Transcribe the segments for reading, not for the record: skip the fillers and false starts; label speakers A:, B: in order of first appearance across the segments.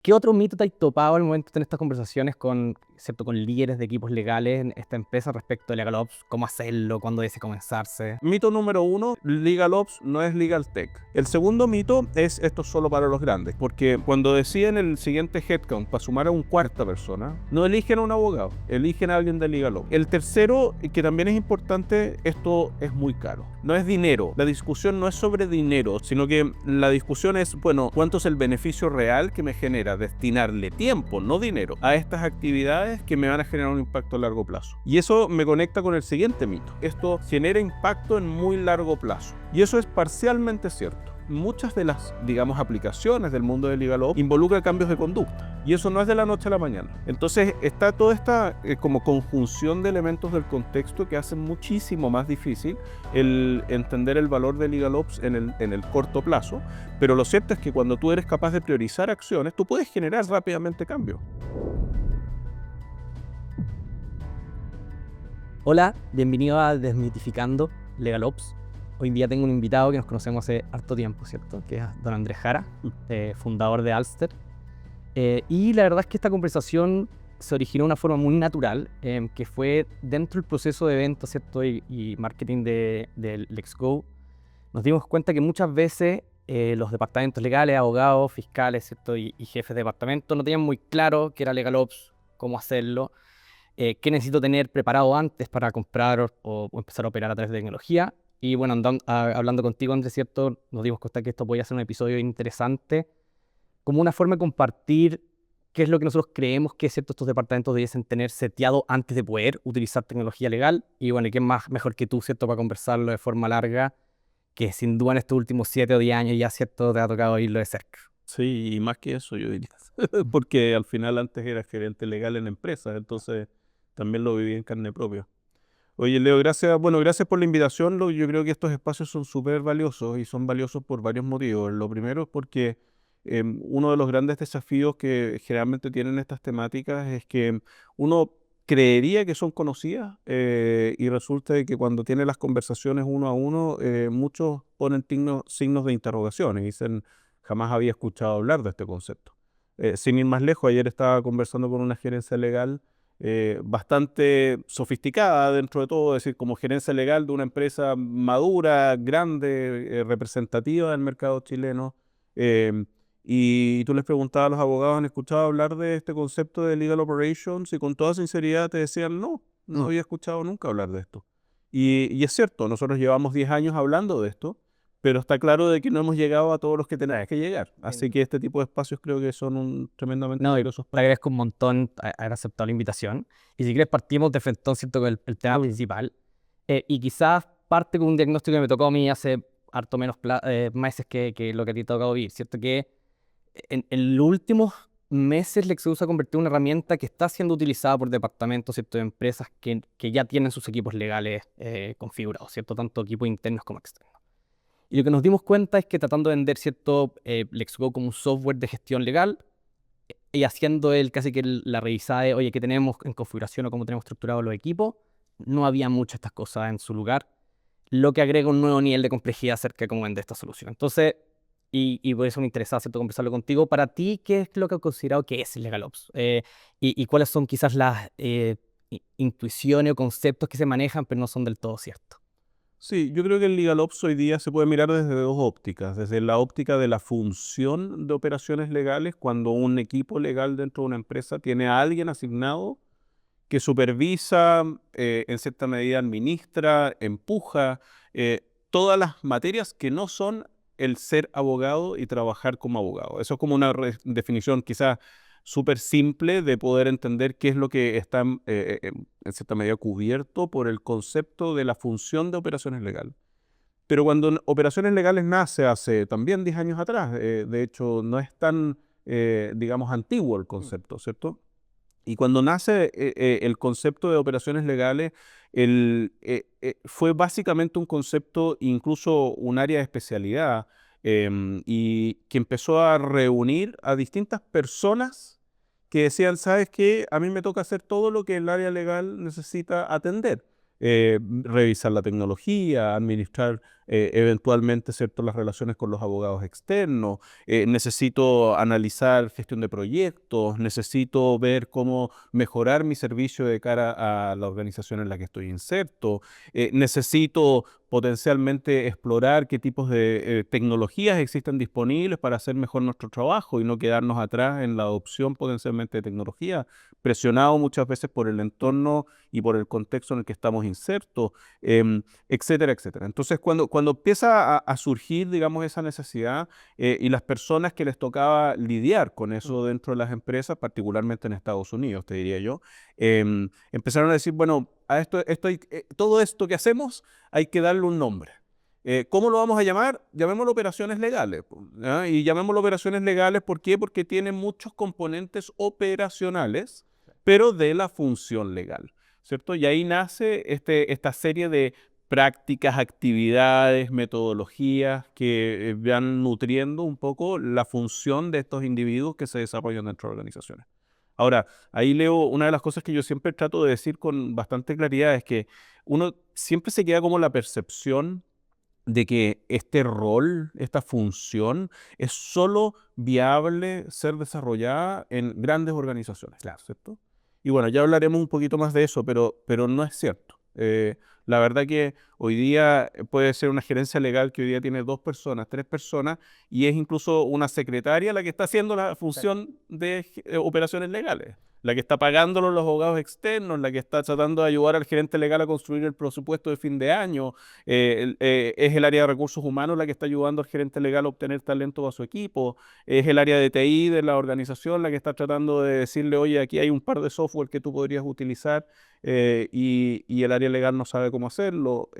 A: ¿Qué otro mito te has topado al momento de tener estas conversaciones con, excepto con líderes de equipos legales en esta empresa respecto a LegalOps? ¿Cómo hacerlo? ¿Cuándo debe comenzarse?
B: Mito número uno, LegalOps no es Legal Tech. El segundo mito es esto es solo para los grandes, porque cuando deciden el siguiente headcount para sumar a un cuarta persona, no eligen a un abogado, eligen a alguien de LegalOps. El tercero, que también es importante, esto es muy caro. No es dinero, la discusión no es sobre dinero, sino que la discusión es, bueno, ¿cuánto es el beneficio real que me genera destinarle tiempo, no dinero, a estas actividades que me van a generar un impacto a largo plazo? Y eso me conecta con el siguiente mito. Esto genera impacto en muy largo plazo. Y eso es parcialmente cierto. Muchas de las, digamos, aplicaciones del mundo del LegalOps involucran cambios de conducta. Y eso no es de la noche a la mañana. Entonces está toda esta como conjunción de elementos del contexto que hacen muchísimo más difícil el entender el valor del LegalOps en el corto plazo. Pero lo cierto es que cuando tú eres capaz de priorizar acciones, tú puedes generar rápidamente cambio.
A: Hola, bienvenido a Desmitificando LegalOps. Hoy en día tengo un invitado que nos conocemos hace harto tiempo, ¿cierto? Que es don Andrés Jara, fundador de Alster. Y la verdad es que esta conversación se originó de una forma muy natural, que fue dentro del proceso de venta, ¿cierto? Y marketing de LexGo. Nos dimos cuenta que muchas veces los departamentos legales, abogados, fiscales, ¿cierto? Y jefes de departamento no tenían muy claro qué era LegalOps, cómo hacerlo, qué necesito tener preparado antes para comprar o empezar a operar a través de tecnología. Y bueno, hablando contigo, Andrés, ¿cierto? Nos dimos cuenta que esto podía ser un episodio interesante, como una forma de compartir qué es lo que nosotros creemos que, ¿cierto?, estos departamentos debiesen tener seteado antes de poder utilizar tecnología legal. Y bueno, ¿y quién más mejor que tú, ¿cierto?, para conversarlo de forma larga, que sin duda en estos últimos 7 o 10 años ya, ¿cierto?, te ha tocado oírlo de cerca.
B: Sí, y más que eso, yo diría. Porque al final antes era gerente legal en empresas, entonces también lo viví en carne propia. Oye, Leo, gracias, bueno, gracias por la invitación. Yo creo que estos espacios son súper valiosos y son valiosos por varios motivos. Lo primero es porque uno de los grandes desafíos que generalmente tienen estas temáticas es que uno creería que son conocidas y resulta de que cuando tiene las conversaciones uno a uno, muchos ponen signos de interrogación y dicen, jamás había escuchado hablar de este concepto. Sin ir más lejos, ayer estaba conversando con una gerencia legal bastante sofisticada dentro de todo, es decir, como gerencia legal de una empresa madura, grande, representativa del mercado chileno. eh, y tú les preguntabas a los abogados, ¿han escuchado hablar de este concepto de legal operations? Y con toda sinceridad te decían, no, no había escuchado nunca hablar de esto. Y es cierto, nosotros llevamos 10 años hablando de esto, pero está claro de que no hemos llegado a todos los que tenemos que llegar. Así que este tipo de espacios creo que son tremendamente
A: No, y
B: valiosos
A: te
B: para...
A: agradezco un montón haber aceptado la invitación. Y si quieres partimos de frente, ¿cierto?, con el tema principal. Y quizás parte con un diagnóstico que me tocó a mí hace harto menos meses que lo que a ti te ha tocado vivir, ¿cierto? Que en los últimos meses Lexus se ha convertido en una herramienta que está siendo utilizada por departamentos, ¿cierto?, de empresas que ya tienen sus equipos legales configurados, ¿cierto? Tanto equipos internos como externos. Y lo que nos dimos cuenta es que tratando de vender, ¿cierto?, LexGo como un software de gestión legal, y haciendo él casi que la revisada de, oye, ¿qué tenemos en configuración o cómo tenemos estructurados los equipos? No había muchas de estas cosas en su lugar, lo que agrega un nuevo nivel de complejidad acerca de cómo vender esta solución. Entonces, y por eso me interesaba, ¿cierto?, conversarlo contigo. Para ti, ¿qué es lo que has considerado que es LegalOps? Y cuáles son quizás las intuiciones o conceptos que se manejan, pero no son del todo ciertos.
B: Sí, yo creo que el LegalOps hoy día se puede mirar desde dos ópticas. Desde la óptica de la función de operaciones legales, cuando un equipo legal dentro de una empresa tiene a alguien asignado que supervisa, en cierta medida administra, empuja todas las materias que no son el ser abogado y trabajar como abogado. Eso es como una definición quizás súper simple de poder entender qué es lo que está en cierta medida cubierto por el concepto de la función de operaciones legales. Pero cuando operaciones legales nace hace también 10 años atrás, de hecho no es tan, digamos, antiguo el concepto, ¿cierto? Y cuando nace el concepto de operaciones legales, fue básicamente un concepto, incluso un área de especialidad, y que empezó a reunir a distintas personas que decían, ¿sabes qué? A mí me toca hacer todo lo que el área legal necesita atender. Revisar la tecnología, administrar eventualmente, ¿cierto?, las relaciones con los abogados externos, necesito analizar gestión de proyectos, necesito ver cómo mejorar mi servicio de cara a la organización en la que estoy inserto, necesito potencialmente explorar qué tipos de tecnologías existen disponibles para hacer mejor nuestro trabajo y no quedarnos atrás en la adopción potencialmente de tecnología, presionado muchas veces por el entorno y por el contexto en el que estamos insertos, etcétera, etcétera. Entonces, cuando empieza a surgir, digamos, esa necesidad y las personas que les tocaba lidiar con eso dentro de las empresas, particularmente en Estados Unidos, te diría yo, empezaron a decir, bueno, todo esto que hacemos hay que darle un nombre. ¿Cómo lo vamos a llamar? Llamémoslo operaciones legales. ¿Ya? Y llamémoslo operaciones legales, ¿por qué? Porque tiene muchos componentes operacionales, pero de la función legal, ¿cierto? Y ahí nace esta serie de prácticas, actividades, metodologías que van nutriendo un poco la función de estos individuos que se desarrollan dentro de organizaciones. Ahora, ahí Leo, una de las cosas que yo siempre trato de decir con bastante claridad es que uno siempre se queda como la percepción de que este rol, esta función, es solo viable ser desarrollada en grandes organizaciones, ¿cierto? Y bueno, ya hablaremos un poquito más de eso, pero no es cierto. La verdad que hoy día puede ser una gerencia legal que hoy día tiene 2 personas, 3 personas, y es incluso una secretaria la que está haciendo la función de operaciones legales, la que está pagándolo los abogados externos, la que está tratando de ayudar al gerente legal a construir el presupuesto de fin de año, es el área de recursos humanos la que está ayudando al gerente legal a obtener talento a su equipo, es el área de TI de la organización la que está tratando de decirle, oye, aquí hay un par de software que tú podrías utilizar y el área legal no sabe cómo hacerlo.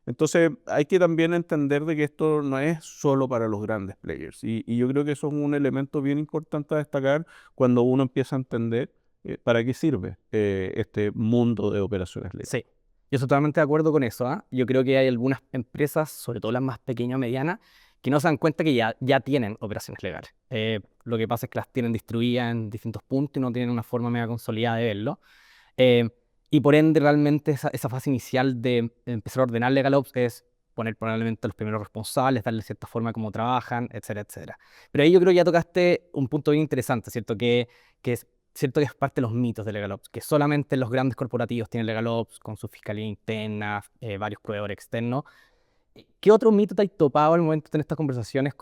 B: Entonces hay que también entender de que esto no es solo para los grandes players y yo creo que eso es un elemento bien importante a destacar cuando uno empieza a entender para qué sirve este mundo de operaciones legales.
A: Sí, yo estoy totalmente de acuerdo con eso, ¿ah? Yo creo que hay algunas empresas, sobre todo las más pequeñas o medianas, que no se dan cuenta que ya tienen operaciones legales. Lo que pasa es que las tienen distribuidas en distintos puntos y no tienen una forma mega consolidada de verlo. Eh, y por ende, realmente esa fase inicial de empezar a ordenar LegalOps es poner probablemente a los primeros responsables, darle cierta forma de cómo trabajan, etcétera, etcétera. Pero ahí yo creo que ya tocaste un punto bien interesante, ¿cierto? Que es cierto que es parte de los mitos de LegalOps, que solamente los grandes corporativos tienen LegalOps con su fiscalía interna, varios proveedores externos. ¿Qué otro mito te has topado al momento de tener estas conversaciones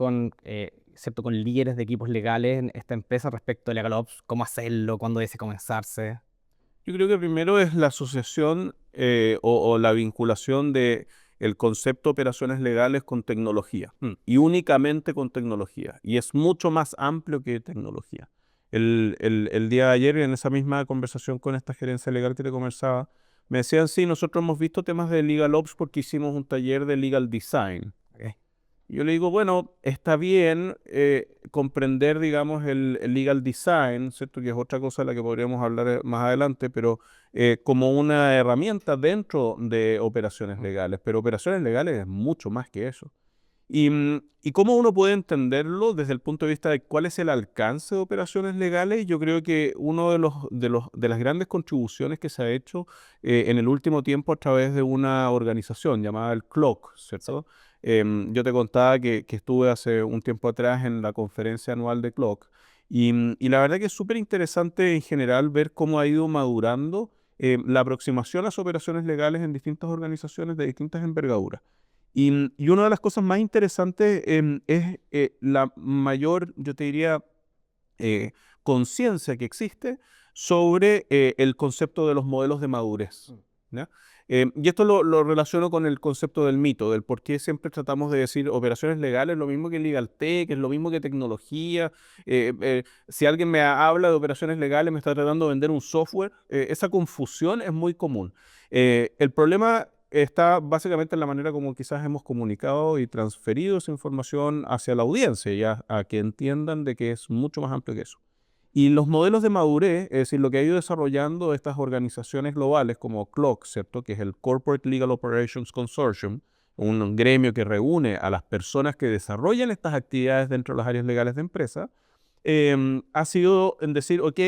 A: ¿cierto? Con líderes de equipos legales en esta empresa respecto de LegalOps? ¿Cómo hacerlo? ¿Cuándo debe comenzarse?
B: Yo creo que primero es la asociación o la vinculación de el concepto de operaciones legales con tecnología y únicamente con tecnología. Y es mucho más amplio que tecnología. El día de ayer, en esa misma conversación con esta gerencia legal que te conversaba, me decían, sí, nosotros hemos visto temas de Legal Ops porque hicimos un taller de Legal Design.
A: Ok.
B: Y yo le digo, bueno, está bien comprender, digamos, el legal design, ¿cierto? Que es otra cosa de la que podríamos hablar más adelante, pero como una herramienta dentro de operaciones legales. Pero operaciones legales es mucho más que eso. Y cómo uno puede entenderlo desde el punto de vista de cuál es el alcance de operaciones legales, yo creo que uno de las grandes contribuciones que se ha hecho en el último tiempo a través de una organización llamada el CLOC, ¿cierto? Yo te contaba que estuve hace un tiempo atrás en la conferencia anual de CLOC y la verdad que es súper interesante en general ver cómo ha ido madurando la aproximación a las operaciones legales en distintas organizaciones de distintas envergaduras. Y una de las cosas más interesantes es la mayor, yo te diría, conciencia que existe sobre el concepto de los modelos de madurez. ¿Ya? Y esto lo relaciono con el concepto del mito, del por qué siempre tratamos de decir operaciones legales, lo mismo que legal tech, es lo mismo que tecnología. Si alguien me habla de operaciones legales, me está tratando de vender un software, esa confusión es muy común. El problema está básicamente en la manera como quizás hemos comunicado y transferido esa información hacia la audiencia, ya a que entiendan de que es mucho más amplio que eso. Y los modelos de madurez, es decir, lo que ha ido desarrollando estas organizaciones globales como CLOC, ¿cierto? Que es el Corporate Legal Operations Consortium, un gremio que reúne a las personas que desarrollan estas actividades dentro de las áreas legales de empresa, ha sido en decir, ok,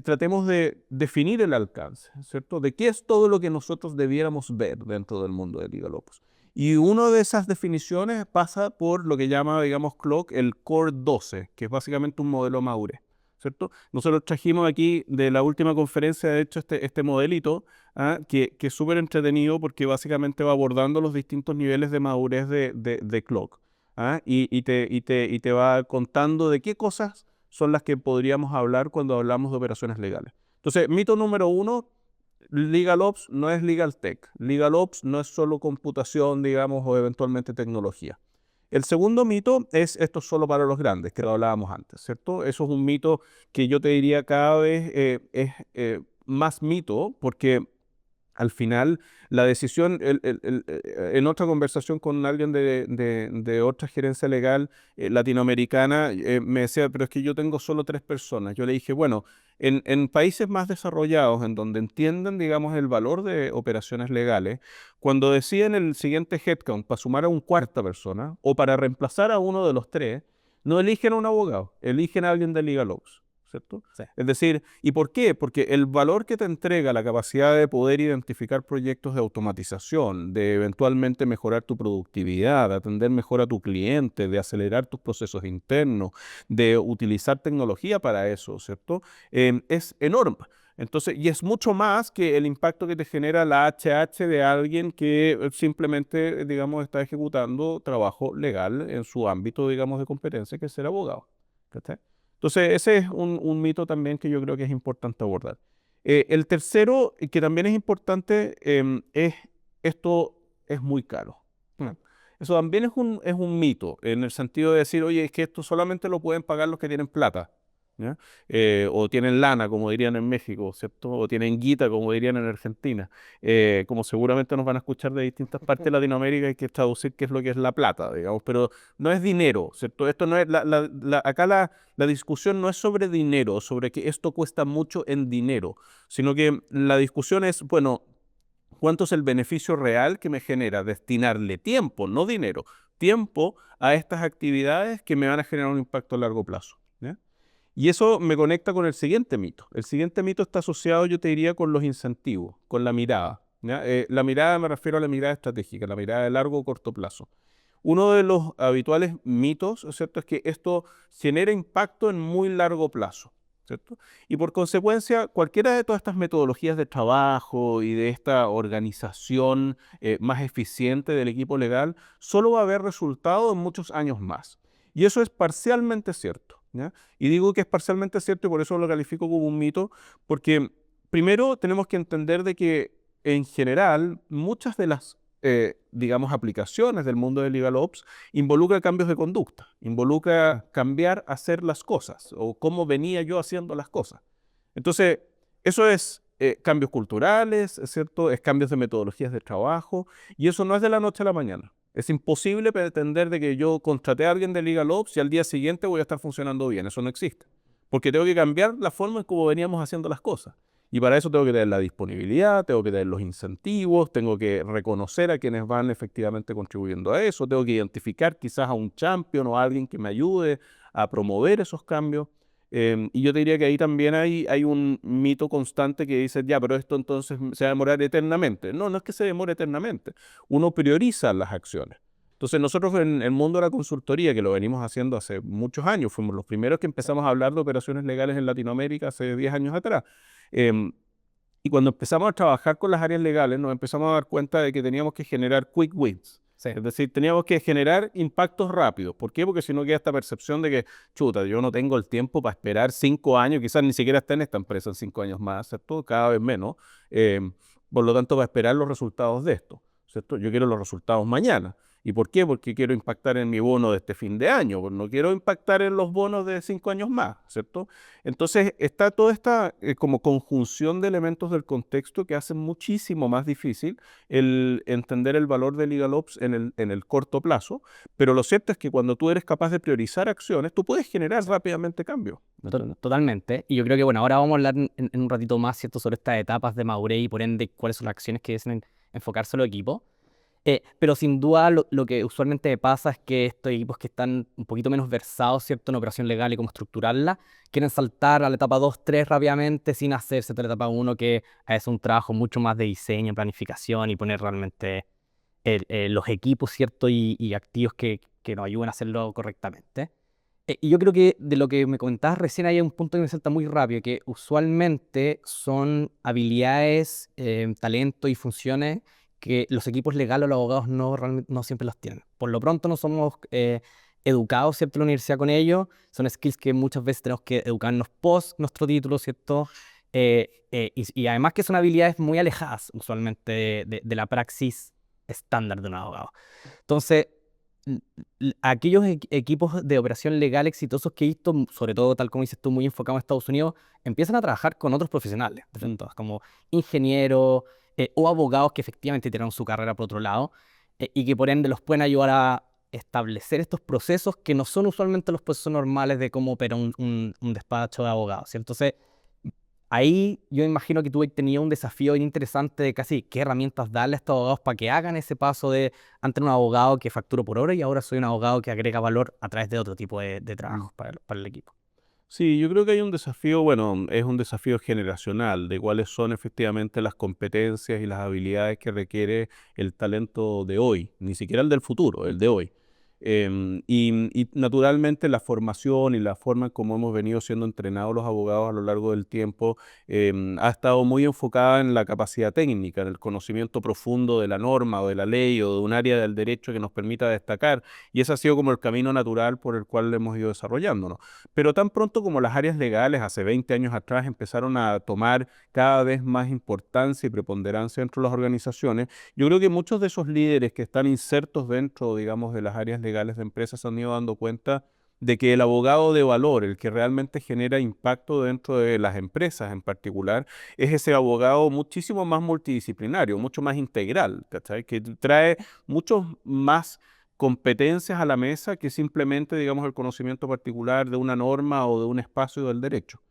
B: tratemos de definir el alcance, ¿cierto? De qué es todo lo que nosotros debiéramos ver dentro del mundo de LegalOps. Y una de esas definiciones pasa por lo que llama, digamos, Clock el Core 12, que es básicamente un modelo madurez, ¿cierto? Nosotros trajimos aquí de la última conferencia, de hecho, este modelito, que es súper entretenido porque básicamente va abordando los distintos niveles de madurez de Clock. Y te va contando de qué cosas son las que podríamos hablar cuando hablamos de operaciones legales. Entonces, mito número 1, LegalOps no es Legal Tech. LegalOps no es solo computación, digamos, o eventualmente tecnología. El segundo mito es esto es solo para los grandes, que lo hablábamos antes, ¿cierto? Eso es un mito que yo te diría cada vez es más mito, porque al final, la decisión, en otra conversación con alguien de otra gerencia legal latinoamericana, me decía, pero es que yo tengo solo 3 personas. Yo le dije, bueno, en países más desarrollados, en donde entienden, digamos, el valor de operaciones legales, cuando deciden el siguiente headcount para sumar a un cuarta persona o para reemplazar a uno de los 3, no eligen a un abogado, eligen a alguien de LegalOps. ¿Cierto?
A: Sí.
B: Es decir, ¿y por qué? Porque el valor que te entrega la capacidad de poder identificar proyectos de automatización, de eventualmente mejorar tu productividad, de atender mejor a tu cliente, de acelerar tus procesos internos, de utilizar tecnología para eso, ¿cierto? Es enorme. Entonces, y es mucho más que el impacto que te genera la HH de alguien que simplemente, digamos, está ejecutando trabajo legal en su ámbito, digamos, de competencia, que es ser abogado. ¿Cachai? Entonces, ese es un mito también que yo creo que es importante abordar. El tercero, que también es importante, es esto es muy caro. Eso también es un mito, en el sentido de decir, oye, es que esto solamente lo pueden pagar los que tienen plata, ¿ya? O tienen lana, como dirían en México, ¿cierto? O tienen guita, como dirían en Argentina. Como seguramente nos van a escuchar de distintas partes de Latinoamérica, hay que traducir qué es lo que es la plata, digamos, pero no es dinero, ¿cierto? Esto no es, acá la discusión no es sobre dinero, sobre que esto cuesta mucho en dinero, sino que la discusión es, bueno, ¿cuánto es el beneficio real que me genera destinarle tiempo, no dinero, tiempo a estas actividades que me van a generar un impacto a largo plazo? ¿Ya? Y eso me conecta con el siguiente mito. El siguiente mito está asociado, yo te diría, con los incentivos, con la mirada. ¿Ya? La mirada, me refiero a la mirada estratégica, la mirada de largo o corto plazo. Uno de los habituales mitos, ¿cierto?, es que esto genera impacto en muy largo plazo, ¿cierto? Y por consecuencia, cualquiera de todas estas metodologías de trabajo y de esta organización más eficiente del equipo legal, solo va a haber resultado en muchos años más. Y eso es parcialmente cierto, ¿ya? Y digo que es parcialmente cierto y por eso lo califico como un mito, porque primero tenemos que entender de que en general muchas de las digamos, aplicaciones del mundo de LegalOps, involucra cambios de conducta, involucra cambiar, hacer las cosas o cómo venía yo haciendo las cosas. Entonces, eso es cambios culturales, ¿es cierto? Es cambios de metodologías de trabajo y eso no es de la noche a la mañana. Es imposible pretender de que yo contraté a alguien de LegalOps y al día siguiente voy a estar funcionando bien. Eso no existe. Porque tengo que cambiar la forma en cómo veníamos haciendo las cosas. Y para eso tengo que tener la disponibilidad, tengo que tener los incentivos, tengo que reconocer a quienes van efectivamente contribuyendo a eso, tengo que identificar quizás a un champion o a alguien que me ayude a promover esos cambios. Y yo te diría que ahí también hay un mito constante que dice, ya, pero esto entonces se va a demorar eternamente. No, no es que se demore eternamente. Uno prioriza las acciones. Entonces nosotros en el mundo de la consultoría, que lo venimos haciendo hace muchos años, fuimos los primeros que empezamos a hablar de operaciones legales en Latinoamérica hace 10 años atrás. Y cuando empezamos a trabajar con las áreas legales, nos empezamos a dar cuenta de que teníamos que generar quick wins.
A: Sí.
B: Es decir, teníamos que generar impactos rápidos. ¿Por qué? Porque si no queda esta percepción de que, chuta, yo no tengo el tiempo para esperar 5 años, quizás ni siquiera esté en esta empresa en 5 años más, ¿cierto? Cada vez menos. Por lo tanto, para esperar los resultados de esto, ¿cierto? Yo quiero los resultados mañana. ¿Y por qué? Porque quiero impactar en mi bono de este fin de año, porque no quiero impactar en los bonos de 5 años más, ¿cierto? Entonces está toda esta como conjunción de elementos del contexto que hacen muchísimo más difícil el entender el valor de LegalOps en el corto plazo, pero lo cierto es que cuando tú eres capaz de priorizar acciones, tú puedes generar rápidamente cambios.
A: Totalmente. Y yo creo que, bueno, ahora vamos a hablar en un ratito más, ¿cierto?, sobre estas etapas de madurez y por ende cuáles son las acciones que deben enfocarse los equipos. Pero sin duda lo que usualmente me pasa es que estos equipos que están un poquito menos versados, ¿cierto?, en operación legal y cómo estructurarla, quieren saltar a la etapa 2, 3 rápidamente sin hacerse toda la etapa 1, que es un trabajo mucho más de diseño, planificación y poner realmente los equipos, ¿cierto? Y activos que nos ayuden a hacerlo correctamente. Y yo creo que de lo que me comentabas recién hay un punto que me salta muy rápido, que usualmente son habilidades, talento y funciones que los equipos legales o los abogados no siempre los tienen. Por lo pronto no somos educados, ¿cierto?, en la universidad con ellos. Son skills que muchas veces tenemos que educarnos post nuestro título, ¿cierto? Y además que son habilidades muy alejadas usualmente de la praxis estándar de un abogado. Entonces, aquellos equipos de operación legal exitosos que he visto, sobre todo tal como dices tú, muy enfocado en Estados Unidos, empiezan a trabajar con otros profesionales, como ingenieros o abogados que efectivamente tienen su carrera por otro lado y que por ende los pueden ayudar a establecer estos procesos que no son usualmente los procesos normales de cómo opera un despacho de abogados, ¿cierto? Entonces, ahí yo imagino que tú tenías un desafío bien interesante de casi qué herramientas darle a estos abogados para que hagan ese paso de antes un abogado que facturo por hora y ahora soy un abogado que agrega valor a través de otro tipo de trabajos para el equipo.
B: Sí, yo creo que hay un desafío, bueno, es un desafío generacional de cuáles son efectivamente las competencias y las habilidades que requiere el talento de hoy, ni siquiera el del futuro, el de hoy. Y naturalmente la formación y la forma en cómo hemos venido siendo entrenados los abogados a lo largo del tiempo ha estado muy enfocada en la capacidad técnica, en el conocimiento profundo de la norma o de la ley o de un área del derecho que nos permita destacar. Y ese ha sido como el camino natural por el cual hemos ido desarrollándonos. Pero tan pronto como las áreas legales hace 20 años atrás empezaron a tomar cada vez más importancia y preponderancia dentro de las organizaciones, yo creo que muchos de esos líderes que están insertos dentro, digamos, de las áreas legales de empresas se han ido dando cuenta de que el abogado de valor, el que realmente genera impacto dentro de las empresas en particular, es ese abogado muchísimo más multidisciplinario, mucho más integral, ¿cachai? Que trae muchos más competencias a la mesa que simplemente, digamos, el conocimiento particular de una norma o de un espacio del derecho.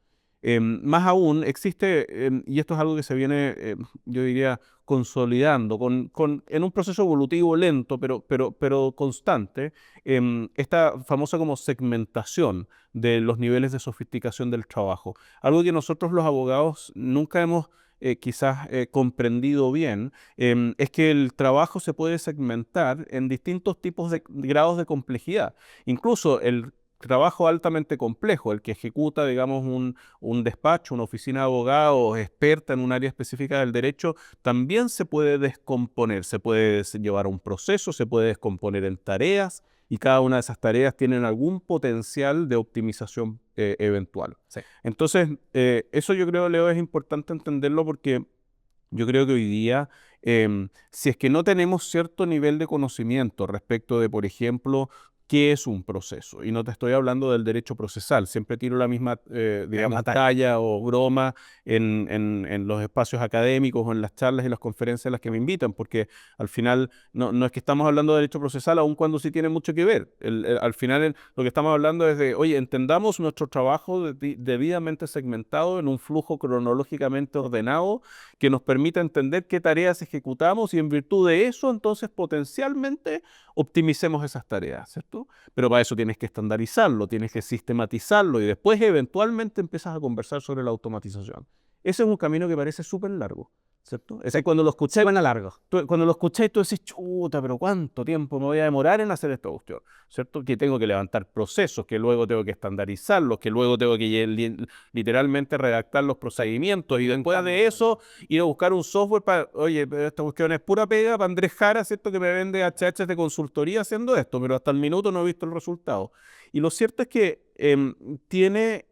B: Más aún, existe, y esto es algo que se viene, yo diría, consolidando en un proceso evolutivo lento, pero constante, esta famosa como segmentación de los niveles de sofisticación del trabajo. Algo que nosotros los abogados nunca hemos quizás comprendido bien, es que el trabajo se puede segmentar en distintos tipos de grados de complejidad. Incluso el trabajo altamente complejo, el que ejecuta, digamos, un despacho, una oficina de abogados experta en un área específica del derecho, también se puede descomponer, se puede llevar a un proceso, se puede descomponer en tareas y cada una de esas tareas tienen algún potencial de optimización eventual.
A: Sí.
B: Entonces, eso yo creo, Leo, es importante entenderlo porque yo creo que hoy día, si es que no tenemos cierto nivel de conocimiento respecto de, por ejemplo, qué es un proceso, y no te estoy hablando del derecho procesal, siempre tiro la misma, digamos, talla o broma en los espacios académicos o en las charlas y las conferencias a las que me invitan, porque al final no es que estamos hablando de derecho procesal, aun cuando sí tiene mucho que ver. Al final lo que estamos hablando es de, oye, entendamos nuestro trabajo debidamente segmentado en un flujo cronológicamente ordenado que nos permita entender qué tareas ejecutamos y en virtud de eso, entonces potencialmente optimicemos esas tareas, ¿cierto? Pero para eso tienes que estandarizarlo, tienes que sistematizarlo y después eventualmente empiezas a conversar sobre la automatización. Ese es un camino que parece súper largo, ¿cierto? Ese cuando lo escuché,
A: Suena largo.
B: cuando lo escuché, tú decís, chuta, pero ¿cuánto tiempo me voy a demorar en hacer esta cuestión? ¿Cierto? Que tengo que levantar procesos, que luego tengo que estandarizarlos, que luego tengo que literalmente redactar los procedimientos y después de eso ir a buscar un software para, oye, pero esta cuestión es pura pega para Andrés Jara, ¿cierto? Que me vende HH de consultoría haciendo esto, pero hasta el minuto no he visto el resultado. Y lo cierto es que tiene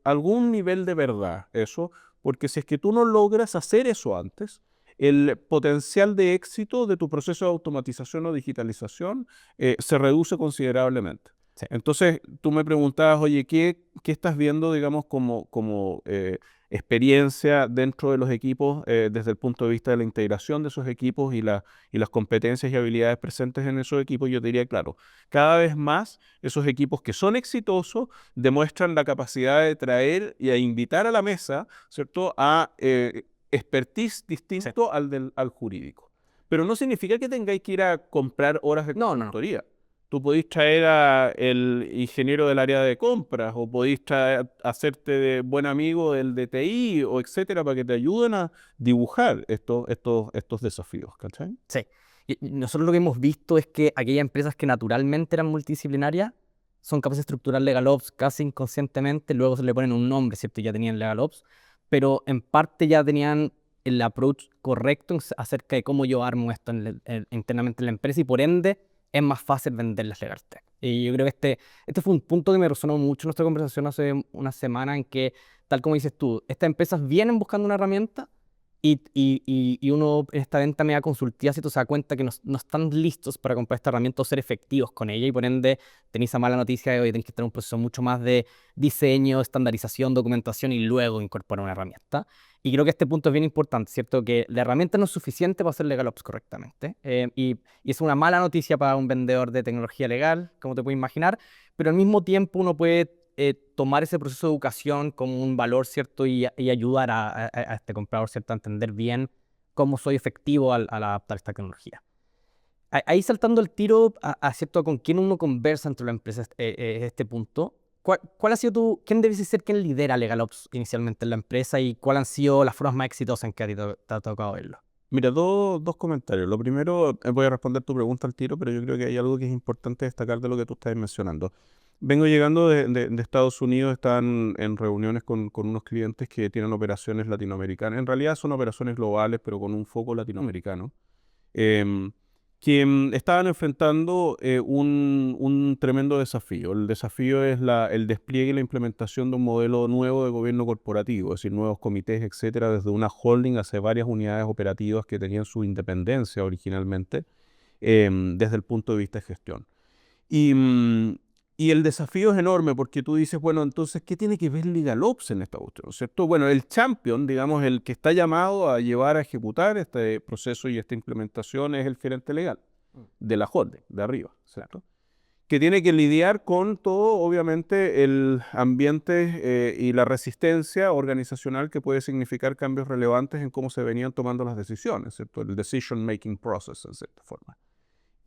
B: algún nivel de verdad eso, porque si es que tú no logras hacer eso antes, el potencial de éxito de tu proceso de automatización o digitalización se reduce considerablemente.
A: Sí.
B: Entonces, tú me preguntabas, oye, ¿qué estás viendo, digamos, como experiencia dentro de los equipos desde el punto de vista de la integración de esos equipos y las competencias y habilidades presentes en esos equipos? Yo te diría, claro, cada vez más esos equipos que son exitosos demuestran la capacidad de traer y a invitar a la mesa, ¿cierto?, a expertise distinto al jurídico. Pero no significa que tengáis que ir a comprar horas de consultoría. Tú podéis traer al ingeniero del área de compras o podéis hacerte de buen amigo del DTI o etcétera para que te ayuden a dibujar estos desafíos, ¿cachai?
A: Sí. Y nosotros lo que hemos visto es que aquellas empresas que naturalmente eran multidisciplinarias son capaces de estructurar LegalOps casi inconscientemente, luego se le ponen un nombre, ¿cierto? Ya tenían LegalOps, pero en parte ya tenían el approach correcto acerca de cómo yo armo esto internamente en la empresa y por ende es más fácil vender las LegalTech. Y yo creo que este fue un punto que me resonó mucho en nuestra conversación hace una semana en que, tal como dices tú, estas empresas vienen buscando una herramienta y uno en esta venta media consultiva, si tú se da cuenta que no están listos para comprar esta herramienta o ser efectivos con ella y por ende tenéis esa mala noticia de hoy, tenéis que tener un proceso mucho más de diseño, estandarización, documentación y luego incorporar una herramienta. Y creo que este punto es bien importante, ¿cierto? Que la herramienta no es suficiente para hacer LegalOps correctamente. Y es una mala noticia para un vendedor de tecnología legal, como te puedes imaginar, pero al mismo tiempo uno puede tomar ese proceso de educación como un valor, ¿cierto? Y ayudar a este comprador, ¿cierto? A entender bien cómo soy efectivo al adaptar esta tecnología. Ahí saltando el tiro ¿cierto? Con quién uno conversa entre la empresa este punto. ¿Cuál ha sido quién debe ser quien lidera LegalOps inicialmente en la empresa y cuáles han sido las formas más exitosas en que a ti te ha tocado verlo?
B: Mira, dos comentarios. Lo primero, voy a responder tu pregunta al tiro, pero yo creo que hay algo que es importante destacar de lo que tú estás mencionando. Vengo llegando de Estados Unidos, están en reuniones con unos clientes que tienen operaciones latinoamericanas. En realidad son operaciones globales, pero con un foco latinoamericano. em, que estaban enfrentando un tremendo desafío. El desafío es el despliegue y la implementación de un modelo nuevo de gobierno corporativo, es decir, nuevos comités, etcétera, desde una holding hacia varias unidades operativas que tenían su independencia originalmente, desde el punto de vista de gestión. Y, y el desafío es enorme porque tú dices, bueno, entonces, ¿qué tiene que ver LegalOps en esta cuestión? ¿Cierto? Bueno, el champion, digamos, el que está llamado a llevar a ejecutar este proceso y esta implementación es el gerente legal de la holding, de arriba, ¿cierto? Que tiene que lidiar con todo, obviamente, el ambiente y la resistencia organizacional que puede significar cambios relevantes en cómo se venían tomando las decisiones, ¿cierto? El decision making process, en cierta forma.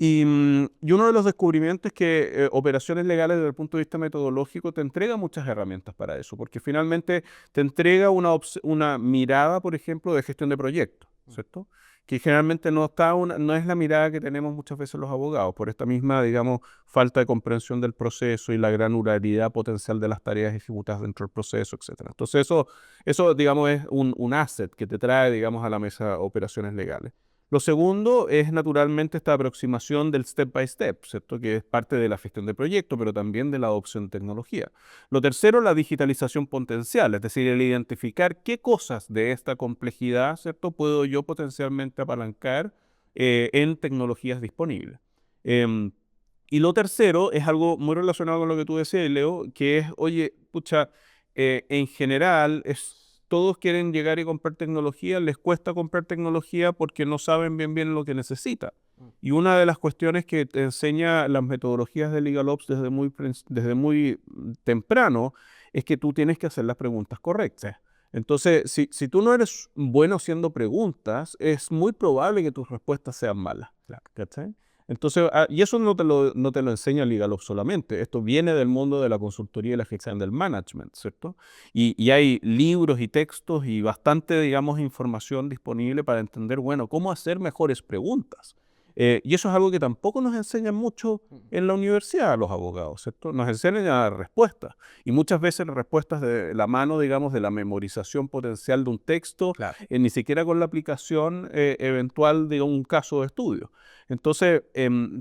B: Y uno de los descubrimientos es que operaciones legales desde el punto de vista metodológico te entrega muchas herramientas para eso, porque finalmente te entrega una mirada, por ejemplo, de gestión de proyectos, ¿cierto? Que generalmente no es la mirada que tenemos muchas veces los abogados, por esta misma, digamos, falta de comprensión del proceso y la granularidad potencial de las tareas ejecutadas dentro del proceso, etcétera. Entonces eso digamos, es un asset que te trae, digamos, a la mesa operaciones legales. Lo segundo es naturalmente esta aproximación del step by step, ¿cierto? Que es parte de la gestión de proyecto, pero también de la adopción de tecnología. Lo tercero, la digitalización potencial, es decir, el identificar qué cosas de esta complejidad, ¿cierto? Puedo yo potencialmente apalancar en tecnologías disponibles. Em, y lo tercero es algo muy relacionado con lo que tú decías, Leo, que es, oye, pucha, en general todos quieren llegar y comprar tecnología, les cuesta comprar tecnología porque no saben bien lo que necesita. Y una de las cuestiones que te enseña las metodologías de LegalOps desde muy temprano es que tú tienes que hacer las preguntas correctas. Entonces, si tú no eres bueno haciendo preguntas, es muy probable que tus respuestas sean malas. ¿Cachai? Entonces, y eso no te lo enseña LegalOps solamente. Esto viene del mundo de la consultoría y la gestión del management, ¿cierto? Y hay libros y textos y bastante, digamos, información disponible para entender, bueno, cómo hacer mejores preguntas. Y eso es algo que tampoco nos enseñan mucho en la universidad a los abogados, ¿cierto? Nos enseñan a dar respuestas. Y muchas veces las respuestas de la mano, digamos, de la memorización potencial de un texto,
A: Claro.
B: ni siquiera con la aplicación eventual de un caso de estudio. Entonces,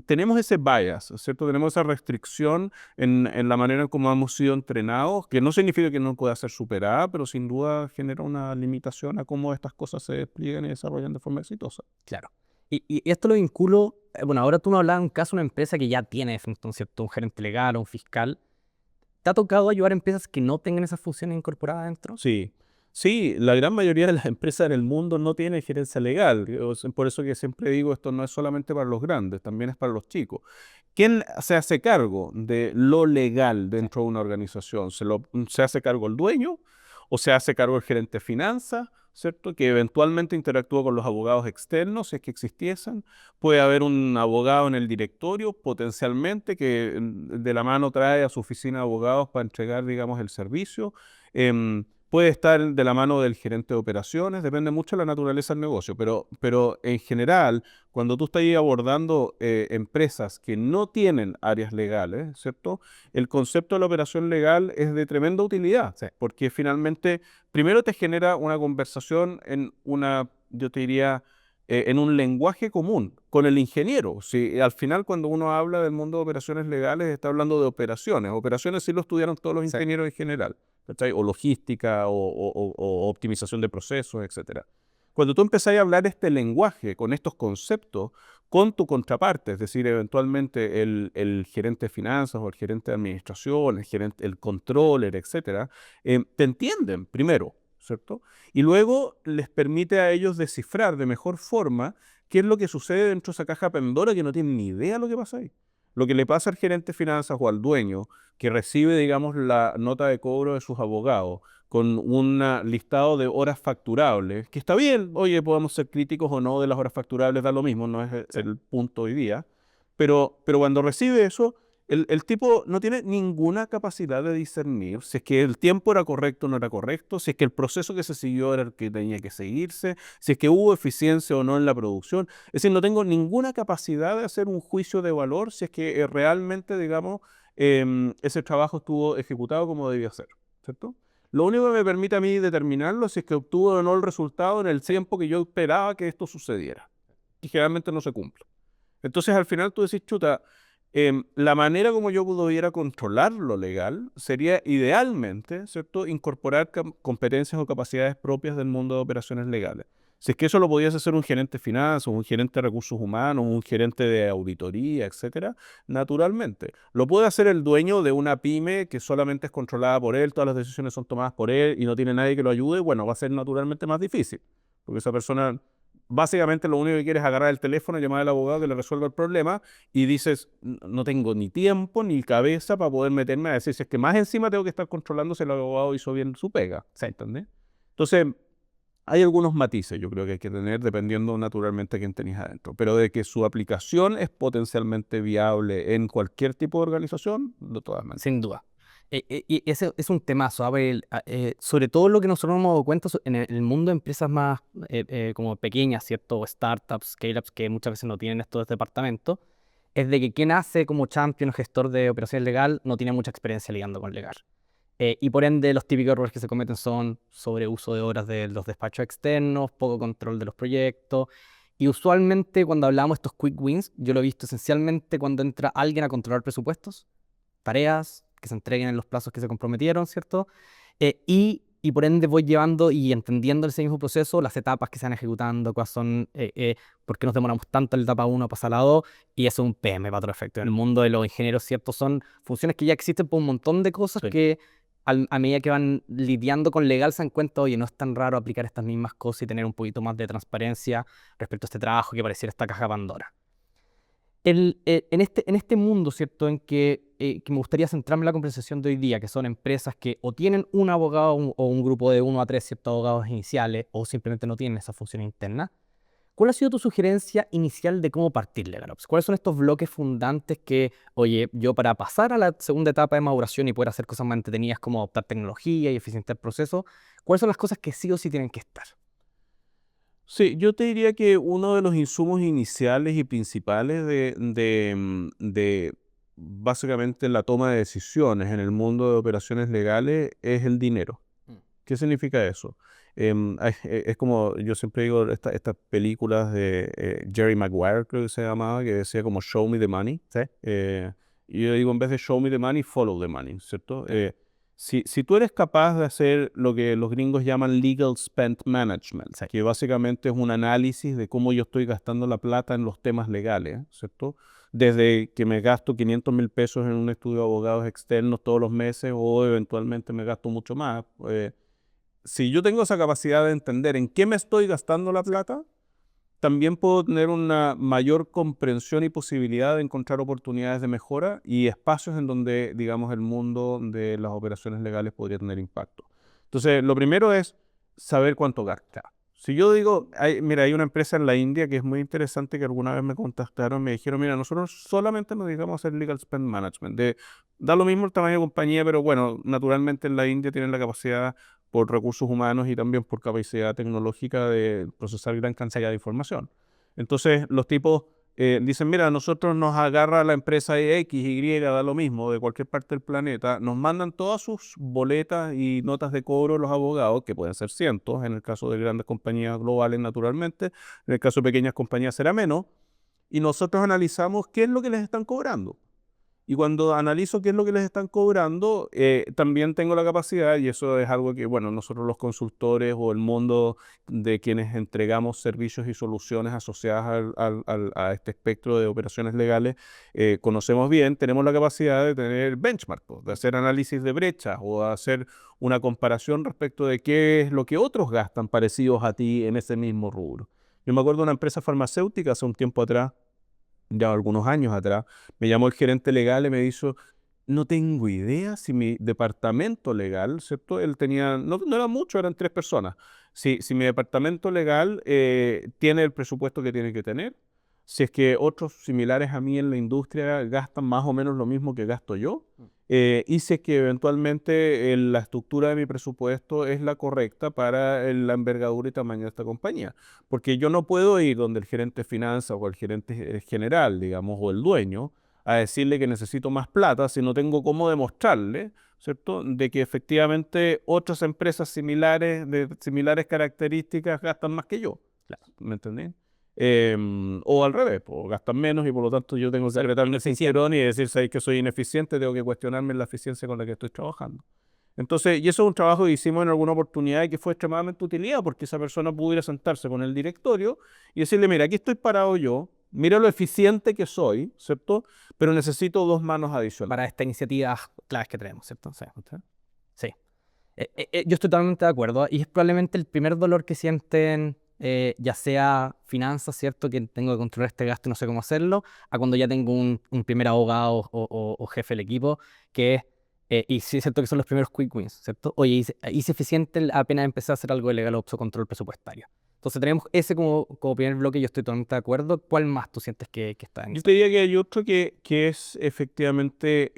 B: tenemos ese bias, ¿cierto? Tenemos esa restricción en la manera en cómo hemos sido entrenados, que no significa que no pueda ser superada, pero sin duda genera una limitación a cómo estas cosas se despliegan y desarrollan de forma exitosa.
A: Claro. Y esto lo vinculo, bueno, ahora tú me hablabas de un caso de una empresa que ya tiene ¿cierto? Un gerente legal o un fiscal. ¿Te ha tocado ayudar a empresas que no tengan esas funciones incorporadas dentro?
B: Sí, sí, la gran mayoría de las empresas en el mundo no tienen gerencia legal. Por eso que siempre digo, esto no es solamente para los grandes, también es para los chicos. ¿Quién se hace cargo de lo legal dentro de una organización? ¿Se hace cargo el dueño o se hace cargo el gerente de finanzas, ¿cierto? Que eventualmente interactúa con los abogados externos, si es que existiesen? Puede haber un abogado en el directorio, potencialmente, que de la mano trae a su oficina de abogados para entregar, digamos, el servicio. puede estar de la mano del gerente de operaciones, depende mucho de la naturaleza del negocio, pero en general, cuando tú estás ahí abordando empresas que no tienen áreas legales, ¿cierto? El concepto de la operación legal es de tremenda utilidad,
A: Sí.
B: porque finalmente, primero te genera una conversación yo te diría, en un lenguaje común con el ingeniero. Si al final cuando uno habla del mundo de operaciones legales está hablando de operaciones. Operaciones sí lo estudiaron todos los
A: Sí.
B: ingenieros en general, ¿cachai? O logística o optimización de procesos, etcétera. Cuando tú empezás a hablar este lenguaje con estos conceptos con tu contraparte, es decir, eventualmente el gerente de finanzas o el gerente de administración, el controller, etcétera, te entienden primero, ¿cierto? Y luego les permite a ellos descifrar de mejor forma qué es lo que sucede dentro de esa caja Pandora que no tienen ni idea de lo que pasa ahí. Lo que le pasa al gerente de finanzas o al dueño que recibe, digamos, la nota de cobro de sus abogados con un listado de horas facturables, que está bien, oye, podemos ser críticos o no de las horas facturables, da lo mismo, no es el punto hoy día, pero cuando recibe eso, el tipo no tiene ninguna capacidad de discernir si es que el tiempo era correcto o no era correcto, si es que el proceso que se siguió era el que tenía que seguirse, si es que hubo eficiencia o no en la producción. Es decir, no tengo ninguna capacidad de hacer un juicio de valor si es que realmente, digamos, ese trabajo estuvo ejecutado como debía ser, ¿cierto? Lo único que me permite a mí determinarlo es si es que obtuvo o no el resultado en el tiempo que yo esperaba que esto sucediera. Y generalmente no se cumple. Entonces al final tú decís, chuta, la manera como yo pudiera controlar lo legal sería idealmente, ¿cierto?, incorporar competencias o capacidades propias del mundo de operaciones legales. Si es que eso lo podías hacer un gerente de finanzas, un gerente de recursos humanos, un gerente de auditoría, etcétera, naturalmente. Lo puede hacer el dueño de una pyme que solamente es controlada por él, todas las decisiones son tomadas por él y no tiene nadie que lo ayude, bueno, va a ser naturalmente más difícil, porque esa persona básicamente lo único que quiere es agarrar el teléfono, llamar al abogado que le resuelva el problema y dices, no tengo ni tiempo ni cabeza para poder meterme a decir, si es que más encima tengo que estar controlando si el abogado hizo bien su pega, ¿entendés? Entonces, hay algunos matices yo creo que hay que tener dependiendo naturalmente de quién tenéis adentro, pero de que su aplicación es potencialmente viable en cualquier tipo de organización, de todas maneras.
A: Sin duda. Y ese es un temazo, sobre todo lo que nosotros nos hemos dado cuenta en el mundo de empresas más como pequeñas, ¿cierto? O startups, scale-ups que muchas veces no tienen estos departamentos, es de que quien hace como champion o gestor de operaciones legal no tiene mucha experiencia lidiando con legal. Y por ende, los típicos errores que se cometen son sobreuso de horas de los despachos externos, poco control de los proyectos. Y usualmente cuando hablamos de estos quick wins, yo lo he visto esencialmente cuando entra alguien a controlar presupuestos, tareas que se entreguen en los plazos que se comprometieron, ¿cierto? Y por ende voy llevando y entendiendo ese mismo proceso, las etapas que se van ejecutando, cuáles son, por qué nos demoramos tanto en la etapa 1 a pasar a la 2, y eso es un PM para otro efecto. En el mundo de los ingenieros, ¿cierto? Son funciones que ya existen por un montón de cosas
B: Sí.
A: que a medida que van lidiando con legal se dan cuenta, oye, no es tan raro aplicar estas mismas cosas y tener un poquito más de transparencia respecto a este trabajo que pareciera esta caja Pandora. En este mundo, ¿cierto? Que me gustaría centrarme en la conversación de hoy día, que son empresas que o tienen un abogado o un grupo de 1 a 3 ciertos abogados iniciales, o simplemente no tienen esa función interna. ¿Cuál ha sido tu sugerencia inicial de cómo partir LegalOps? ¿Cuáles son estos bloques fundantes que, oye, yo para pasar a la segunda etapa de maduración y poder hacer cosas más entretenidas como adoptar tecnología y eficientar el proceso, cuáles son las cosas que sí o sí tienen que estar?
B: Sí, yo te diría que uno de los insumos iniciales y principales de básicamente la toma de decisiones en el mundo de operaciones legales es el dinero.
A: Mm.
B: ¿Qué significa eso? Es como yo siempre digo, estas películas de Jerry Maguire, creo que se llamaba, que decía como Show me the money.
A: ¿Sí?
B: Y yo digo, en vez de show me the money, follow the money, ¿cierto?
A: Sí.
B: Si tú eres capaz de hacer lo que los gringos llaman legal spend management,
A: Sí.
B: que básicamente es un análisis de cómo yo estoy gastando la plata en los temas legales, ¿cierto? Desde que me gasto 500,000 pesos en un estudio de abogados externos todos los meses o eventualmente me gasto mucho más. Si yo tengo esa capacidad de entender en qué me estoy gastando la plata, también puedo tener una mayor comprensión y posibilidad de encontrar oportunidades de mejora y espacios en donde, digamos, el mundo de las operaciones legales podría tener impacto. Entonces, lo primero es saber cuánto gasta. Si yo digo, mira, hay una empresa en la India que es muy interesante que alguna vez me contactaron, me dijeron, mira, nosotros solamente nos dedicamos a hacer legal spend management. Da lo mismo el tamaño de compañía, pero bueno, naturalmente en la India tienen la capacidad por recursos humanos y también por capacidad tecnológica de procesar gran cantidad de información. Entonces los tipos dicen, mira, a nosotros nos agarra la empresa X, Y, da lo mismo, de cualquier parte del planeta, nos mandan todas sus boletas y notas de cobro los abogados, que pueden ser cientos, en el caso de grandes compañías globales naturalmente, en el caso de pequeñas compañías será menos, y nosotros analizamos qué es lo que les están cobrando. Y cuando analizo qué es lo que les están cobrando, también tengo la capacidad, y eso es algo que, bueno, nosotros los consultores o el mundo de quienes entregamos servicios y soluciones asociadas a este espectro de operaciones legales, conocemos bien, tenemos la capacidad de tener benchmark, pues, de hacer análisis de brechas o de hacer una comparación respecto de qué es lo que otros gastan parecidos a ti en ese mismo rubro. Yo me acuerdo de una empresa farmacéutica hace un tiempo atrás, ya algunos años atrás, me llamó el gerente legal y me dijo, no tengo idea si mi departamento legal, ¿cierto? Él tenía, no era mucho, eran 3 personas. Si mi departamento legal tiene el presupuesto que tiene que tener, si es que otros similares a mí en la industria gastan más o menos lo mismo que gasto yo, y si es que eventualmente la estructura de mi presupuesto es la correcta para la envergadura y tamaño de esta compañía. Porque yo no puedo ir donde el gerente de finanzas o el gerente general, digamos, o el dueño, a decirle que necesito más plata si no tengo cómo demostrarle, ¿cierto?, de que efectivamente otras empresas similares, de similares características, gastan más que yo.
A: Claro.
B: ¿Me entendés? O al revés, pues, gastan menos y por lo tanto yo tengo que secretarme el cinturón y decir, ¿sabes que soy ineficiente? Tengo que cuestionarme la eficiencia con la que estoy trabajando. Entonces, y eso es un trabajo que hicimos en alguna oportunidad y que fue extremadamente utilidad porque esa persona pudiera sentarse con el directorio y decirle, mira, aquí estoy parado yo, mira lo eficiente que soy, ¿cierto? Pero necesito 2 manos adicionales.
A: Para estas iniciativas claves que tenemos, ¿cierto? Sí. Sí. Yo estoy totalmente de acuerdo y es probablemente el primer dolor que sienten, ya sea finanzas, ¿cierto? Que tengo que controlar este gasto y no sé cómo hacerlo, a cuando ya tengo un primer abogado o jefe del equipo, que es, y sí es cierto que son los primeros quick wins, ¿cierto? Oye, hice eficiente apenas empecé a hacer algo de legal ops o control presupuestario. Entonces tenemos ese como primer bloque, yo estoy totalmente de acuerdo. ¿Cuál más tú sientes que está en
B: Yo te diría que hay otro que es efectivamente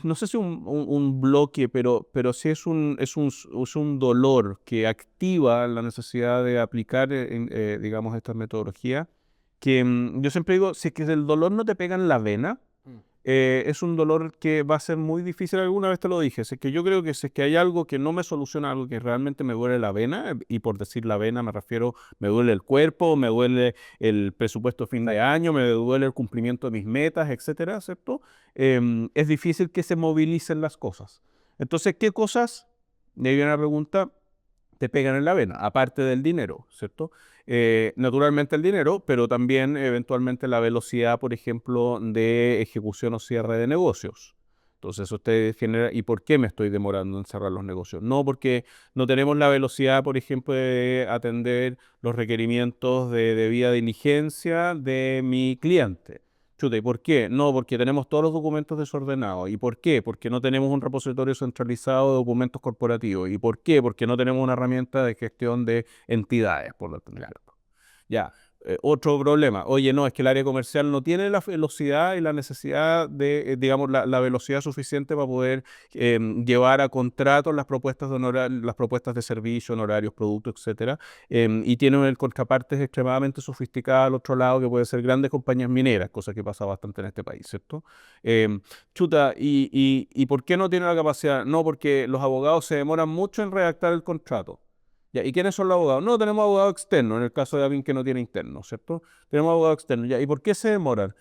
B: no sé si un bloque, pero sí es un dolor que activa la necesidad de aplicar, digamos, esta metodología, que yo siempre digo, si es que el dolor no te pega en la vena, es un dolor que va a ser muy difícil, alguna vez te lo dije, si es que yo creo que si es que hay algo que no me soluciona, algo que realmente me duele la vena, y por decir la vena me refiero, me duele el cuerpo, me duele el presupuesto fin de año, me duele el cumplimiento de mis metas, etcétera, ¿cierto? Es difícil que se movilicen las cosas. Entonces, ¿qué cosas? Me viene la pregunta, te pegan en la vena, aparte del dinero, ¿cierto? Naturalmente el dinero, pero también eventualmente la velocidad, por ejemplo, de ejecución o cierre de negocios. Entonces, usted genera, ¿y por qué me estoy demorando en cerrar los negocios? No porque no tenemos la velocidad, por ejemplo, de atender los requerimientos de debida diligencia de mi cliente. Chuta, ¿y por qué? No, porque tenemos todos los documentos desordenados. ¿Y por qué? Porque no tenemos un repositorio centralizado de documentos corporativos. ¿Y por qué? Porque no tenemos una herramienta de gestión de entidades, por lo tanto. Ya, otro problema. Oye, no, es que el área comercial no tiene la velocidad y la necesidad de, digamos, la velocidad suficiente para poder llevar a contratos las propuestas de las propuestas de servicio, honorarios, productos, etcétera. Y tiene el contraparte extremadamente sofisticada al otro lado, que puede ser grandes compañías mineras, cosa que pasa bastante en este país, ¿cierto? Chuta, ¿y por qué no tiene la capacidad? No, porque los abogados se demoran mucho en redactar el contrato. Ya, ¿y quiénes son los abogados? No, tenemos abogados externos, en el caso de alguien que no tiene interno, ¿cierto? Tenemos abogados externos. Ya, ¿y por qué se demoran?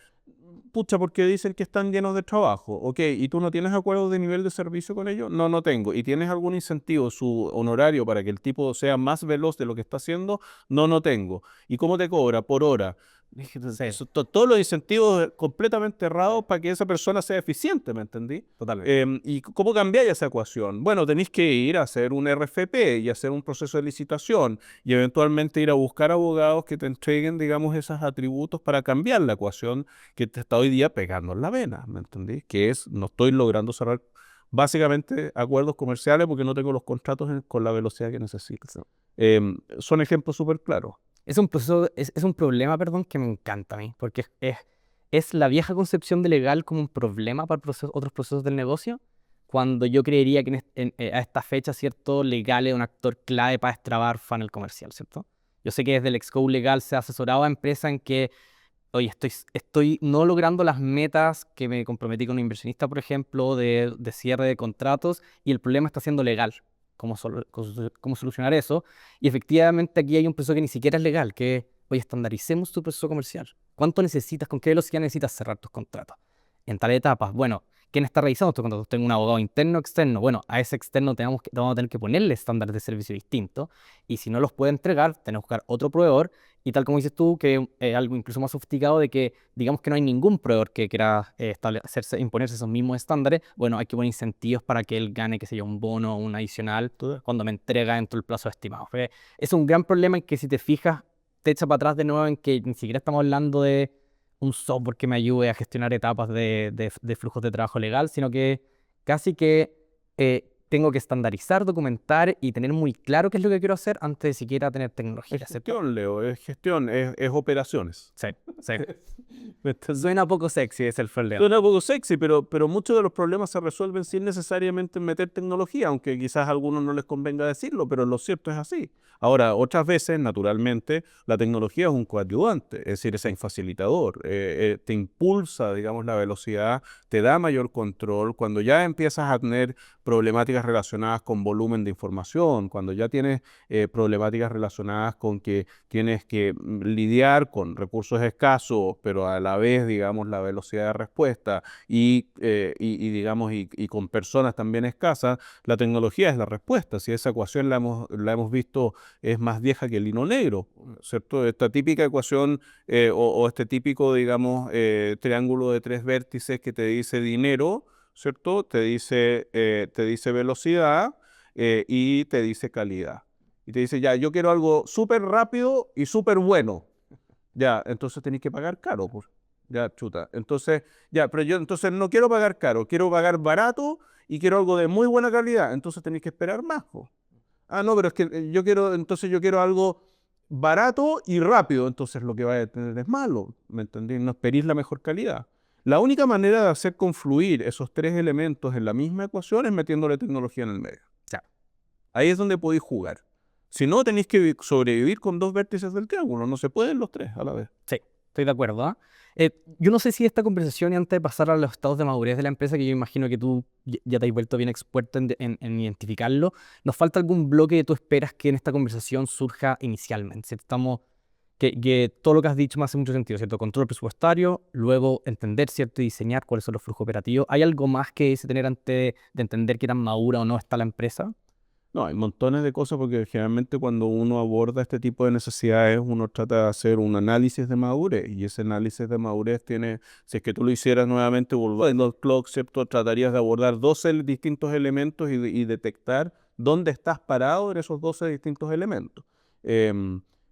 B: Pucha, porque dicen que están llenos de trabajo. Ok, ¿y tú no tienes acuerdos de nivel de servicio con ellos? No, no tengo. ¿Y tienes algún incentivo, su honorario, para que el tipo sea más veloz de lo que está haciendo? No, no tengo. ¿Y cómo te cobra? Por hora. Dije, todos los incentivos completamente errados para que esa persona sea eficiente, ¿me entendí?
A: Totalmente.
B: ¿Y cómo cambiáis esa ecuación? Bueno, tenéis que ir a hacer un RFP y hacer un proceso de licitación y eventualmente ir a buscar abogados que te entreguen, digamos, esos atributos para cambiar la ecuación que te está hoy día pegando en la vena, ¿me entendí? Que es, no estoy logrando cerrar básicamente acuerdos comerciales porque no tengo los contratos con la velocidad que necesito. Son ejemplos súper claros.
A: Es un proceso, es un problema, perdón, que me encanta a mí, porque es la vieja concepción de legal como un problema para otros procesos del negocio, cuando yo creería que a esta fecha, ¿cierto? Legal es un actor clave para destrabar funnel comercial, ¿cierto? Yo sé que desde el Xcode Legal se ha asesorado a empresas en que, oye, estoy no logrando las metas que me comprometí con un inversionista, por ejemplo, de cierre de contratos, y el problema está siendo legal. ¿Cómo solucionar eso? Y efectivamente aquí hay un proceso que ni siquiera es legal, que es, oye, estandaricemos tu proceso comercial. ¿Cuánto necesitas? ¿Con qué velocidad necesitas cerrar tus contratos? En tal etapa, bueno, ¿quién está revisando estos contratos? Tengo un abogado interno o externo. Bueno, a ese externo vamos a tener que ponerle estándares de servicio distintos, y si no los puede entregar, tenemos que buscar otro proveedor. Y tal como dices tú, que algo incluso más sofisticado de que digamos que no hay ningún proveedor que quiera imponerse esos mismos estándares. Bueno, hay que poner incentivos para que él gane, qué sé yo, un bono o un adicional cuando me entrega dentro del plazo estimado. Es un gran problema en que, si te fijas, te echa para atrás de nuevo en que ni siquiera estamos hablando de un software que me ayude a gestionar etapas de flujos de trabajo legal, sino que casi que tengo que estandarizar, documentar y tener muy claro qué es lo que quiero hacer antes de siquiera tener tecnología.
B: Es gestión, Leo, es gestión, es operaciones.
A: Sí, sí. Suena poco sexy, es el problema.
B: Suena un poco sexy, pero muchos de los problemas se resuelven sin necesariamente meter tecnología, aunque quizás a algunos no les convenga decirlo, pero lo cierto es así. Ahora, otras veces, naturalmente, la tecnología es un coadyuvante, es decir, es un facilitador, te impulsa, digamos, la velocidad, te da mayor control. Cuando ya empiezas a tener problemáticas relacionadas con volumen de información, cuando ya tienes problemáticas relacionadas con que tienes que lidiar con recursos escasos, pero a la vez, digamos, la velocidad de respuesta digamos, y con personas también escasas, la tecnología es la respuesta. Si esa ecuación la hemos visto, es más vieja que el lino negro, ¿cierto? Esta típica ecuación o este típico, digamos, triángulo de tres vértices que te dice dinero, ¿cierto? Te dice velocidad y te dice calidad. Y te dice, ya, yo quiero algo súper rápido y súper bueno. Ya, entonces tenéis que pagar caro, pues. Ya, chuta. Entonces, ya, pero yo entonces no quiero pagar caro, quiero pagar barato y quiero algo de muy buena calidad. Entonces tenéis que esperar más, pues. Ah, no, pero es que entonces yo quiero algo barato y rápido. Entonces lo que va a tener es malo, ¿me entendí? No esperéis la mejor calidad. La única manera de hacer confluir esos tres elementos en la misma ecuación es metiéndole tecnología en el medio.
A: Ya.
B: Ahí es donde podéis jugar. Si no, tenéis que sobrevivir con dos vértices del triángulo. No se pueden los tres a la vez.
A: Sí, estoy de acuerdo. ¿Ah? Yo no sé si esta conversación, y antes de pasar a los estados de madurez de la empresa, que yo imagino que tú ya te has vuelto bien experto en identificarlo, nos falta algún bloque que tú esperas que en esta conversación surja inicialmente, ¿cierto? Que todo lo que has dicho me hace mucho sentido, ¿cierto? Control presupuestario, luego entender, ¿cierto? Y diseñar cuáles son los flujos operativos. ¿Hay algo más que se tener antes de entender qué tan madura o no está la empresa?
B: No, hay montones de cosas porque generalmente cuando uno aborda este tipo de necesidades, uno trata de hacer un análisis de madurez y ese análisis de madurez tiene, si es que tú lo hicieras nuevamente, volviendo al clock, ¿cierto? Tratarías de abordar 12 distintos elementos y detectar dónde estás parado en esos 12 distintos elementos.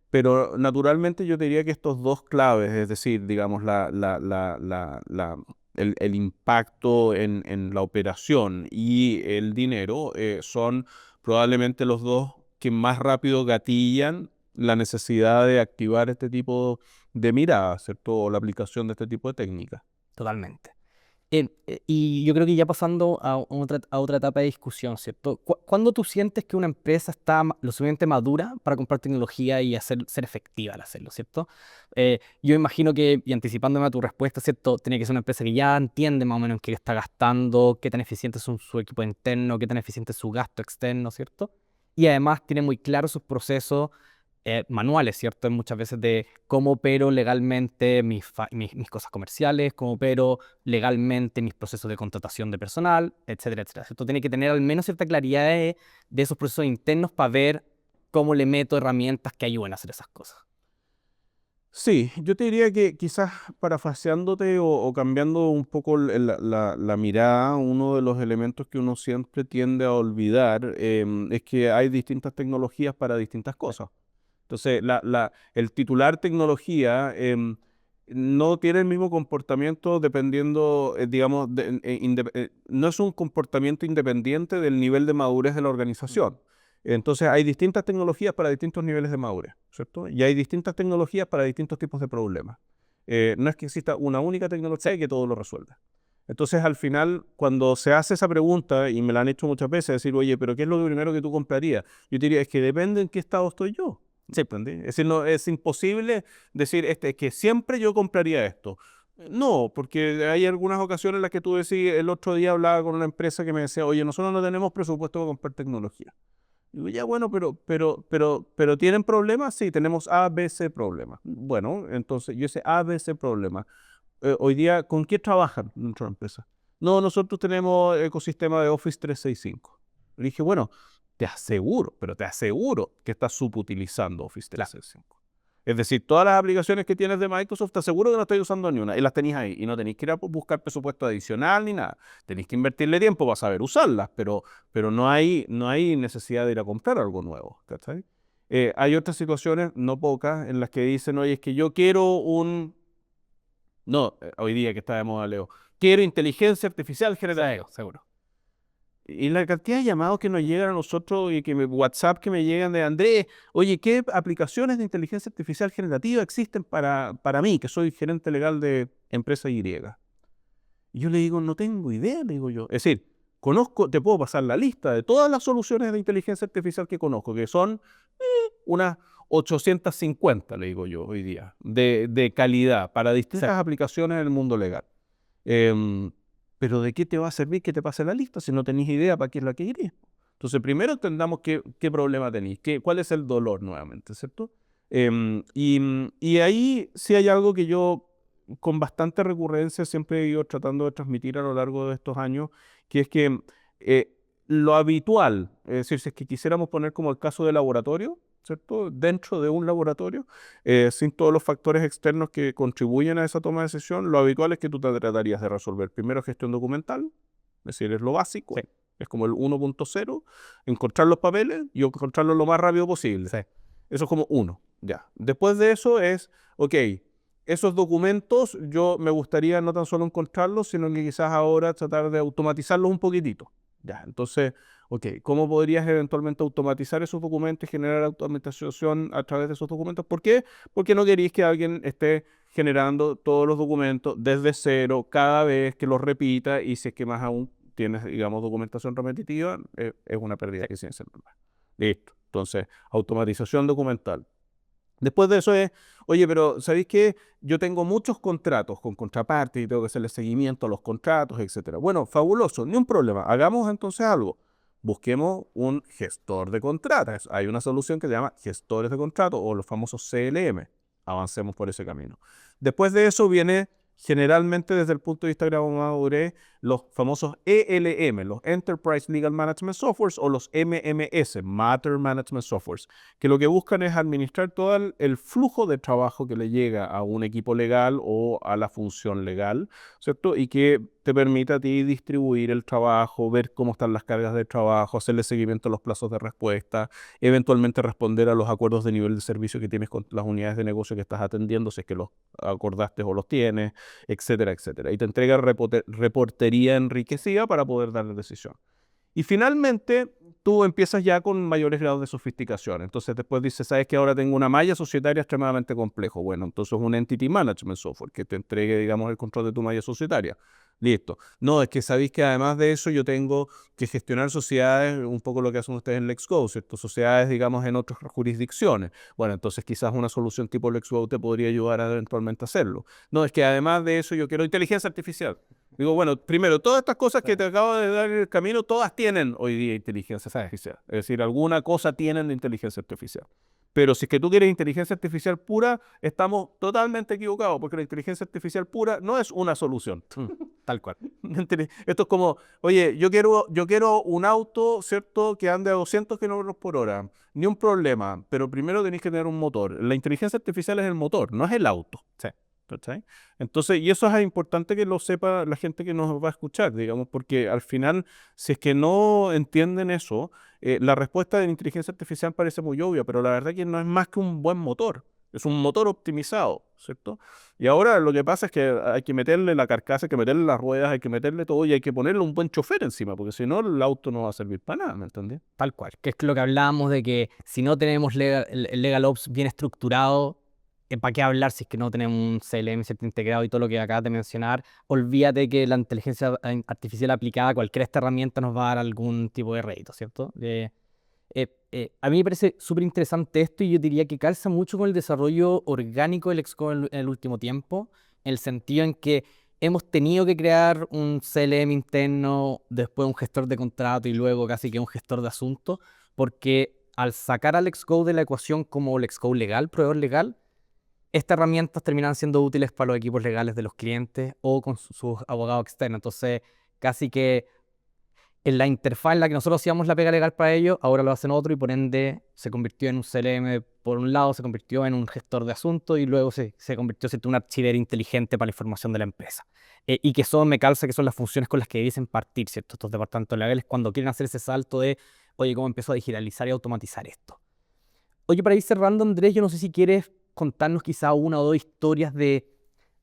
B: Pero naturalmente yo diría que estos dos claves, es decir, digamos, el impacto en la operación y el dinero, son probablemente los dos que más rápido gatillan la necesidad de activar este tipo de mirada, ¿cierto? O la aplicación de este tipo de técnicas.
A: Totalmente. Y yo creo que ya pasando a otra etapa de discusión, ¿cierto? ¿Cuándo tú sientes que una empresa está lo suficientemente madura para comprar tecnología y ser efectiva al hacerlo, ¿cierto? Yo imagino que, y anticipándome a tu respuesta, ¿cierto? Tiene que ser una empresa que ya entiende más o menos en qué está gastando, qué tan eficiente es su equipo interno, qué tan eficiente es su gasto externo, ¿cierto? Y además tiene muy claros sus procesos manuales, ¿cierto? Muchas veces de cómo opero legalmente mis cosas comerciales, cómo opero legalmente mis procesos de contratación de personal, etcétera, etcétera, ¿cierto? Tiene que tener al menos cierta claridad de esos procesos internos para ver cómo le meto herramientas que ayuden a hacer esas cosas.
B: Sí, yo te diría que quizás parafraseándote o cambiando un poco la mirada, uno de los elementos que uno siempre tiende a olvidar es que hay distintas tecnologías para distintas cosas. Entonces, el titular tecnología no tiene el mismo comportamiento dependiendo, digamos, no es un comportamiento independiente del nivel de madurez de la organización. Entonces, hay distintas tecnologías para distintos niveles de madurez, ¿cierto? Y hay distintas tecnologías para distintos tipos de problemas. No es que exista una única tecnología que todo lo resuelva. Entonces, al final, cuando se hace esa pregunta, y me la han hecho muchas veces, decir, oye, pero ¿qué es lo primero que tú comprarías? Yo te diría, es que depende en qué estado estoy yo.
A: Sí,
B: ¿Entendí? Es decir, no, es imposible decir, es que siempre yo compraría esto. No, porque hay algunas ocasiones en las que tú decís, el otro día hablaba con una empresa que me decía, oye, nosotros no tenemos presupuesto para comprar tecnología. Digo, ya bueno, pero ¿tienen problemas? Sí, tenemos A, B, C problemas. Bueno, entonces yo sé A, B, C problemas. Hoy día, ¿con qué trabajan nuestra empresa? No, nosotros tenemos ecosistema de Office 365. Le dije, bueno, te aseguro que estás subutilizando Office
A: claro.
B: 365. Es decir, todas las aplicaciones que tienes de Microsoft, te aseguro que no estás usando ni una y las tenéis ahí. Y no tenéis que ir a buscar presupuesto adicional ni nada. Tenéis que invertirle tiempo para saber usarlas, pero no hay necesidad de ir a comprar algo nuevo. ¿Cachai? Hay otras situaciones, no pocas, en las que dicen, oye, es que yo quiero hoy día que está de moda, Leo. Quiero inteligencia artificial generativa.
A: Seguro.
B: Y la cantidad de llamados que nos llegan a nosotros y WhatsApp que me llegan de Andrés, oye, ¿qué aplicaciones de inteligencia artificial generativa existen para mí, que soy gerente legal de empresa Y? Y yo le digo, no tengo idea, le digo yo. Es decir, te puedo pasar la lista de todas las soluciones de inteligencia artificial que conozco, que son unas 850, le digo yo, hoy día, de calidad para distintas aplicaciones en el mundo legal. Pero ¿de qué te va a servir que te pase la lista si no tenéis idea para qué es la que iría? Entonces, primero entendamos qué problema tenéis, cuál es el dolor nuevamente, ¿cierto? Y ahí sí hay algo que yo con bastante recurrencia siempre he ido tratando de transmitir a lo largo de estos años, que es que eh, lo habitual, es decir, si es que quisiéramos poner como el caso de laboratorio, ¿cierto? Dentro de un laboratorio, sin todos los factores externos que contribuyen a esa toma de decisión, lo habitual es que tú te tratarías de resolver primero gestión documental, es decir, es lo básico,
A: Sí.
B: es como el 1.0, encontrar los papeles y encontrarlos lo más rápido posible.
A: Sí.
B: Eso es como uno, ya. Después de eso es, ok, esos documentos yo me gustaría no tan solo encontrarlos, sino que quizás ahora tratar de automatizarlos un poquitito. Ya, entonces, ok, ¿cómo podrías eventualmente automatizar esos documentos y generar automatización a través de esos documentos? ¿Por qué? Porque no queréis que alguien esté generando todos los documentos desde cero cada vez que los repita y si es que más aún tienes, digamos, documentación repetitiva, es una pérdida de eficiencia normal. Listo. Entonces, automatización documental. Después de eso es, oye, pero ¿sabéis qué? Yo tengo muchos contratos con contrapartes y tengo que hacerle seguimiento a los contratos, etcétera. Bueno, fabuloso, ni un problema. Hagamos entonces algo. Busquemos un gestor de contratos. Hay una solución que se llama gestores de contratos o los famosos CLM. Avancemos por ese camino. Después de eso viene generalmente desde el punto de vista de la madurez los famosos ELM, los Enterprise Legal Management Softwares o los MMS, Matter Management Softwares, que lo que buscan es administrar todo el flujo de trabajo que le llega a un equipo legal o a la función legal, ¿cierto? Y que te permite a ti distribuir el trabajo, ver cómo están las cargas de trabajo, hacerle seguimiento a los plazos de respuesta, eventualmente responder a los acuerdos de nivel de servicio que tienes con las unidades de negocio que estás atendiendo, si es que los acordaste o los tienes, etcétera, etcétera. Y te entrega reportería enriquecida para poder dar la decisión. Y finalmente, tú empiezas ya con mayores grados de sofisticación. Entonces después dices, ¿sabes que ahora tengo una malla societaria extremadamente complejo? Bueno, entonces un Entity Management Software que te entregue, digamos, el control de tu malla societaria. Listo. No, es que sabéis que además de eso yo tengo que gestionar sociedades, un poco lo que hacen ustedes en LexGo, ¿cierto? Sociedades, digamos, en otras jurisdicciones. Bueno, entonces quizás una solución tipo LexGo te podría ayudar a eventualmente hacerlo. No, es que además de eso yo quiero inteligencia artificial. Digo, bueno, primero, todas estas cosas que te acabo de dar en el camino, todas tienen hoy día inteligencia artificial. Es decir, alguna cosa tienen de inteligencia artificial. Pero si es que tú quieres inteligencia artificial pura, estamos totalmente equivocados, porque la inteligencia artificial pura no es una solución.
A: Tal cual.
B: Esto es como, oye, yo quiero un auto, ¿cierto?, que ande a 200 kilómetros por hora. Ni un problema, pero primero tenéis que tener un motor. La inteligencia artificial es el motor, no es el auto.
A: Sí.
B: ¿Cachai? Entonces, y eso es importante que lo sepa la gente que nos va a escuchar, digamos, porque al final, si es que no entienden eso, la respuesta de la inteligencia artificial parece muy obvia, pero la verdad que no es más que un buen motor, es un motor optimizado, ¿cierto? Y ahora lo que pasa es que hay que meterle la carcasa, hay que meterle las ruedas, hay que meterle todo y hay que ponerle un buen chofer encima, porque si no, el auto no va a servir para nada, ¿me entendés?
A: Tal cual. Que es lo que hablábamos de que si no tenemos el Legal Ops bien estructurado, ¿para qué hablar si es que no tenemos un CLM ¿cierto? Integrado y todo lo que acabas de mencionar? Olvídate que la inteligencia artificial aplicada a cualquier esta herramienta nos va a dar algún tipo de rédito, ¿cierto? A mí me parece súper interesante esto y yo diría que calza mucho con el desarrollo orgánico del Xcode en el último tiempo, en el sentido en que hemos tenido que crear un CLM interno, después un gestor de contrato y luego casi que un gestor de asuntos, porque al sacar al Xcode de la ecuación como el Xcode legal, proveedor legal, estas herramientas terminan siendo útiles para los equipos legales de los clientes o con sus abogados externos. Entonces, casi que en la interfaz en la que nosotros hacíamos la pega legal para ellos, ahora lo hacen otro y por ende se convirtió en un CLM por un lado, se convirtió en un gestor de asuntos y luego se convirtió en un archivero inteligente para la información de la empresa. Y que eso me calza que son las funciones con las que dicen partir, ¿cierto? Estos departamentos legales cuando quieren hacer ese salto de, oye, ¿cómo empezó a digitalizar y automatizar esto? Oye, para ir cerrando, Andrés, yo no sé si quieres contarnos quizá una o dos historias de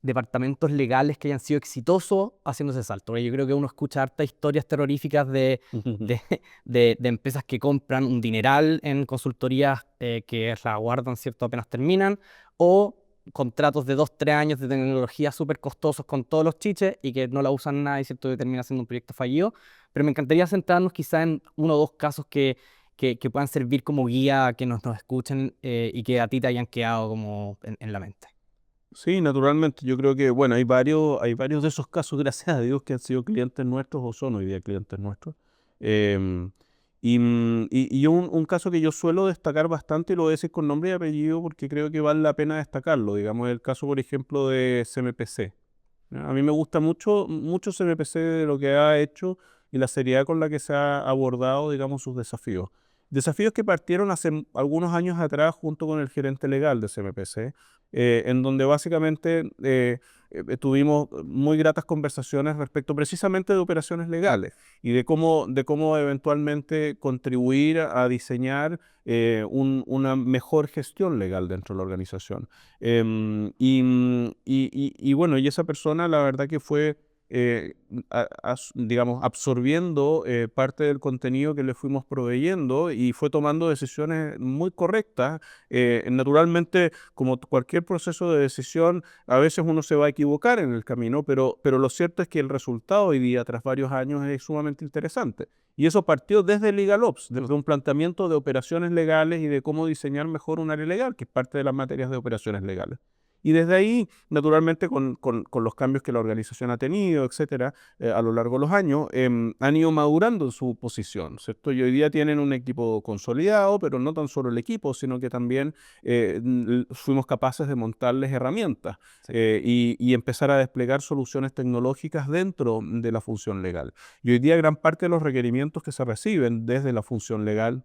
A: departamentos legales que hayan sido exitosos haciendo ese salto. Porque yo creo que uno escucha hartas historias terroríficas de, de empresas que compran un dineral en consultorías que la guardan, ¿cierto? Apenas terminan, o contratos de 2, 3 años de tecnología súper costosos con todos los chiches y que no la usan nada y, ¿cierto? Que termina siendo un proyecto fallido. Pero me encantaría centrarnos quizá en uno o dos casos que puedan servir como guía a que nos escuchen y que a ti te hayan quedado como en la mente.
B: Sí, naturalmente. Yo creo que, bueno, hay varios de esos casos, gracias a Dios, que han sido clientes nuestros o son hoy día clientes nuestros. Em, y un caso que yo suelo destacar bastante, y lo voy a decir con nombre y apellido porque creo que vale la pena destacarlo, digamos, el caso, por ejemplo, de CMPC. ¿Ya? A mí me gusta mucho, mucho CMPC de lo que ha hecho y la seriedad con la que se ha abordado, digamos, sus desafíos. Desafíos que partieron hace algunos años atrás junto con el gerente legal de CMPC, en donde básicamente tuvimos muy gratas conversaciones respecto precisamente de operaciones legales y de cómo eventualmente contribuir a diseñar una mejor gestión legal dentro de la organización. Y bueno, y esa persona la verdad que fue, digamos, absorbiendo parte del contenido que le fuimos proveyendo y fue tomando decisiones muy correctas. Naturalmente, como cualquier proceso de decisión, a veces uno se va a equivocar en el camino, pero lo cierto es que el resultado hoy día, tras varios años, es sumamente interesante. Y eso partió desde LegalOps, desde un planteamiento de operaciones legales y de cómo diseñar mejor un área legal, que es parte de las materias de operaciones legales. Y desde ahí, naturalmente, con los cambios que la organización ha tenido, etcétera, a lo largo de los años, han ido madurando en su posición, ¿cierto? Y hoy día tienen un equipo consolidado, pero no tan solo el equipo, sino que también fuimos capaces de montarles herramientas
A: Sí.
B: y empezar a desplegar soluciones tecnológicas dentro de la función legal. Y hoy día gran parte de los requerimientos que se reciben desde la función legal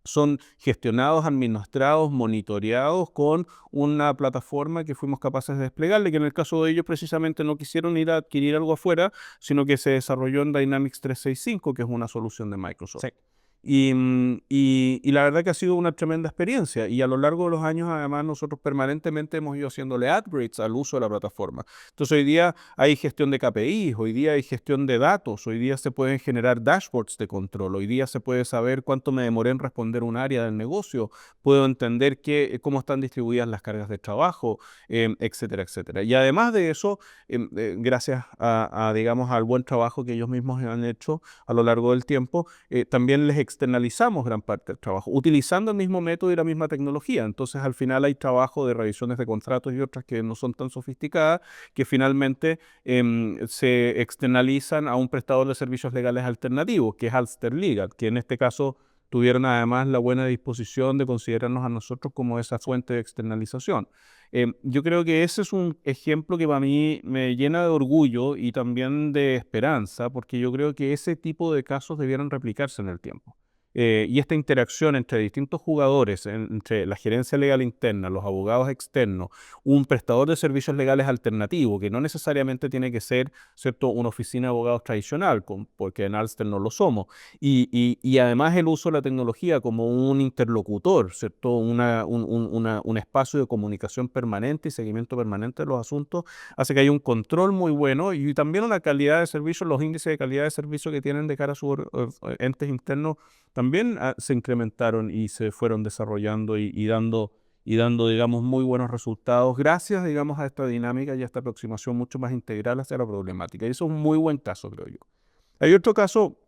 B: son gestionados, administrados, monitoreados con una plataforma que fuimos capaces de desplegarle, que en el caso de ellos precisamente no quisieron ir a adquirir algo afuera, sino que se desarrolló en Dynamics 365, que es una solución de Microsoft.
A: Sí.
B: Y la verdad que ha sido una tremenda experiencia y a lo largo de los años además nosotros permanentemente hemos ido haciéndole upgrades al uso de la plataforma. Entonces hoy día hay gestión de KPIs, hoy día hay gestión de datos, hoy día se pueden generar dashboards de control, hoy día se puede saber cuánto me demoré en responder un área del negocio, puedo entender cómo están distribuidas las cargas de trabajo, etcétera, etcétera. Y además de eso, gracias digamos, al buen trabajo que ellos mismos han hecho a lo largo del tiempo, también les externalizamos gran parte del trabajo, utilizando el mismo método y la misma tecnología. Entonces, al final hay trabajo de revisiones de contratos y otras que no son tan sofisticadas, que finalmente se externalizan a un prestador de servicios legales alternativos, que es Alster Legal, que en este caso tuvieron además la buena disposición de considerarnos a nosotros como esa fuente de externalización. Yo creo que ese es un ejemplo que para mí me llena de orgullo y también de esperanza, porque yo creo que ese tipo de casos debieran replicarse en el tiempo. Y esta interacción entre distintos jugadores, entre la gerencia legal interna, los abogados externos, un prestador de servicios legales alternativo, que no necesariamente tiene que ser, ¿cierto?, una oficina de abogados tradicional, porque en Alster no lo somos, y además el uso de la tecnología como un interlocutor, ¿cierto?, un espacio de comunicación permanente y seguimiento permanente de los asuntos, hace que haya un control muy bueno y también una calidad de servicio, los índices de calidad de servicio que tienen de cara a sus entes internos también se incrementaron y se fueron desarrollando y dando y dando, digamos, muy buenos resultados gracias, digamos, a esta dinámica y a esta aproximación mucho más integral hacia la problemática. Y eso es un muy buen caso, creo yo. Hay otro caso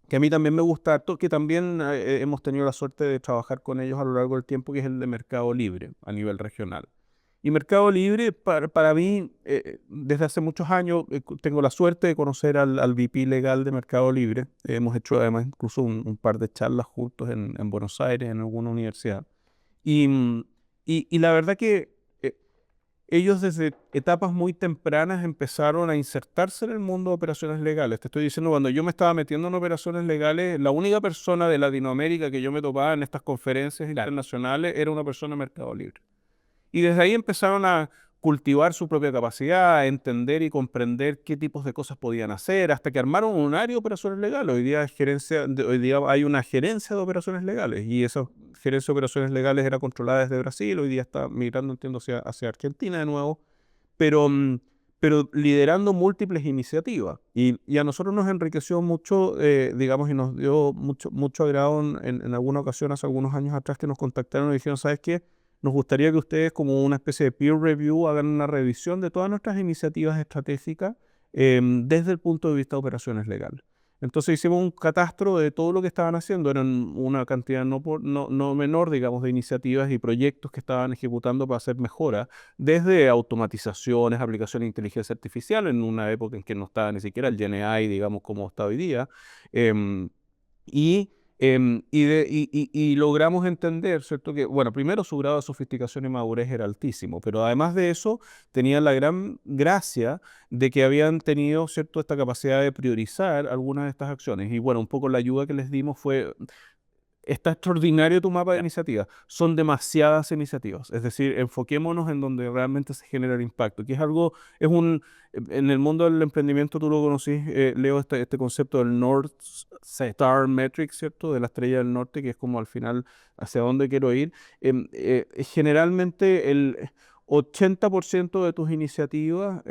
B: que a mí también me gusta harto, que también hemos tenido la suerte de trabajar con ellos a lo largo del tiempo, que es el de Mercado Libre a nivel regional. Y Mercado Libre, para mí, desde hace muchos años, tengo la suerte de conocer al VP legal de Mercado Libre. Hemos hecho además incluso un par de charlas juntos en Buenos Aires, en alguna universidad. Y, y la verdad que ellos desde etapas muy tempranas empezaron a insertarse en el mundo de operaciones legales. Te estoy diciendo, cuando yo me estaba metiendo en operaciones legales, la única persona de Latinoamérica que yo me topaba en estas conferencias internacionales era una persona de Mercado Libre. Y desde ahí empezaron a cultivar su propia capacidad, a entender y comprender qué tipos de cosas podían hacer, hasta que armaron un área de operaciones legales. Hoy día hay una gerencia de operaciones legales, y esa gerencia de operaciones legales era controlada desde Brasil, hoy día está migrando, entiendo, hacia Argentina de nuevo, pero, pero liderando múltiples iniciativas. Y a nosotros nos enriqueció mucho, digamos, y nos dio mucho agrado en alguna ocasión, hace algunos años atrás, que nos contactaron y dijeron, ¿sabes qué? Nos gustaría que ustedes, como una especie de peer review, hagan una revisión de todas nuestras iniciativas estratégicas desde el punto de vista de operaciones legales. Entonces hicimos un catastro de todo lo que estaban haciendo. Eran una cantidad no menor, digamos, de iniciativas y proyectos que estaban ejecutando para hacer mejoras, desde automatizaciones, aplicaciones de inteligencia artificial, en una época en que no estaba ni siquiera el GenAI, digamos, como está hoy día. em, y, y logramos entender, ¿cierto? Que, bueno, primero su grado de sofisticación y madurez era altísimo, pero además de eso tenían la gran gracia de que habían tenido, ¿cierto?, esta capacidad de priorizar algunas de estas acciones. Y bueno, un poco la ayuda que les dimos fue: está extraordinario tu mapa de iniciativas. Son demasiadas iniciativas. Es decir, enfoquémonos en donde realmente se genera el impacto, que es algo, en el mundo del emprendimiento tú lo conocís, Leo, este concepto del North Star Metric, ¿cierto? De la estrella del norte, que es como al final hacia dónde quiero ir. Generalmente el 80% de tus iniciativas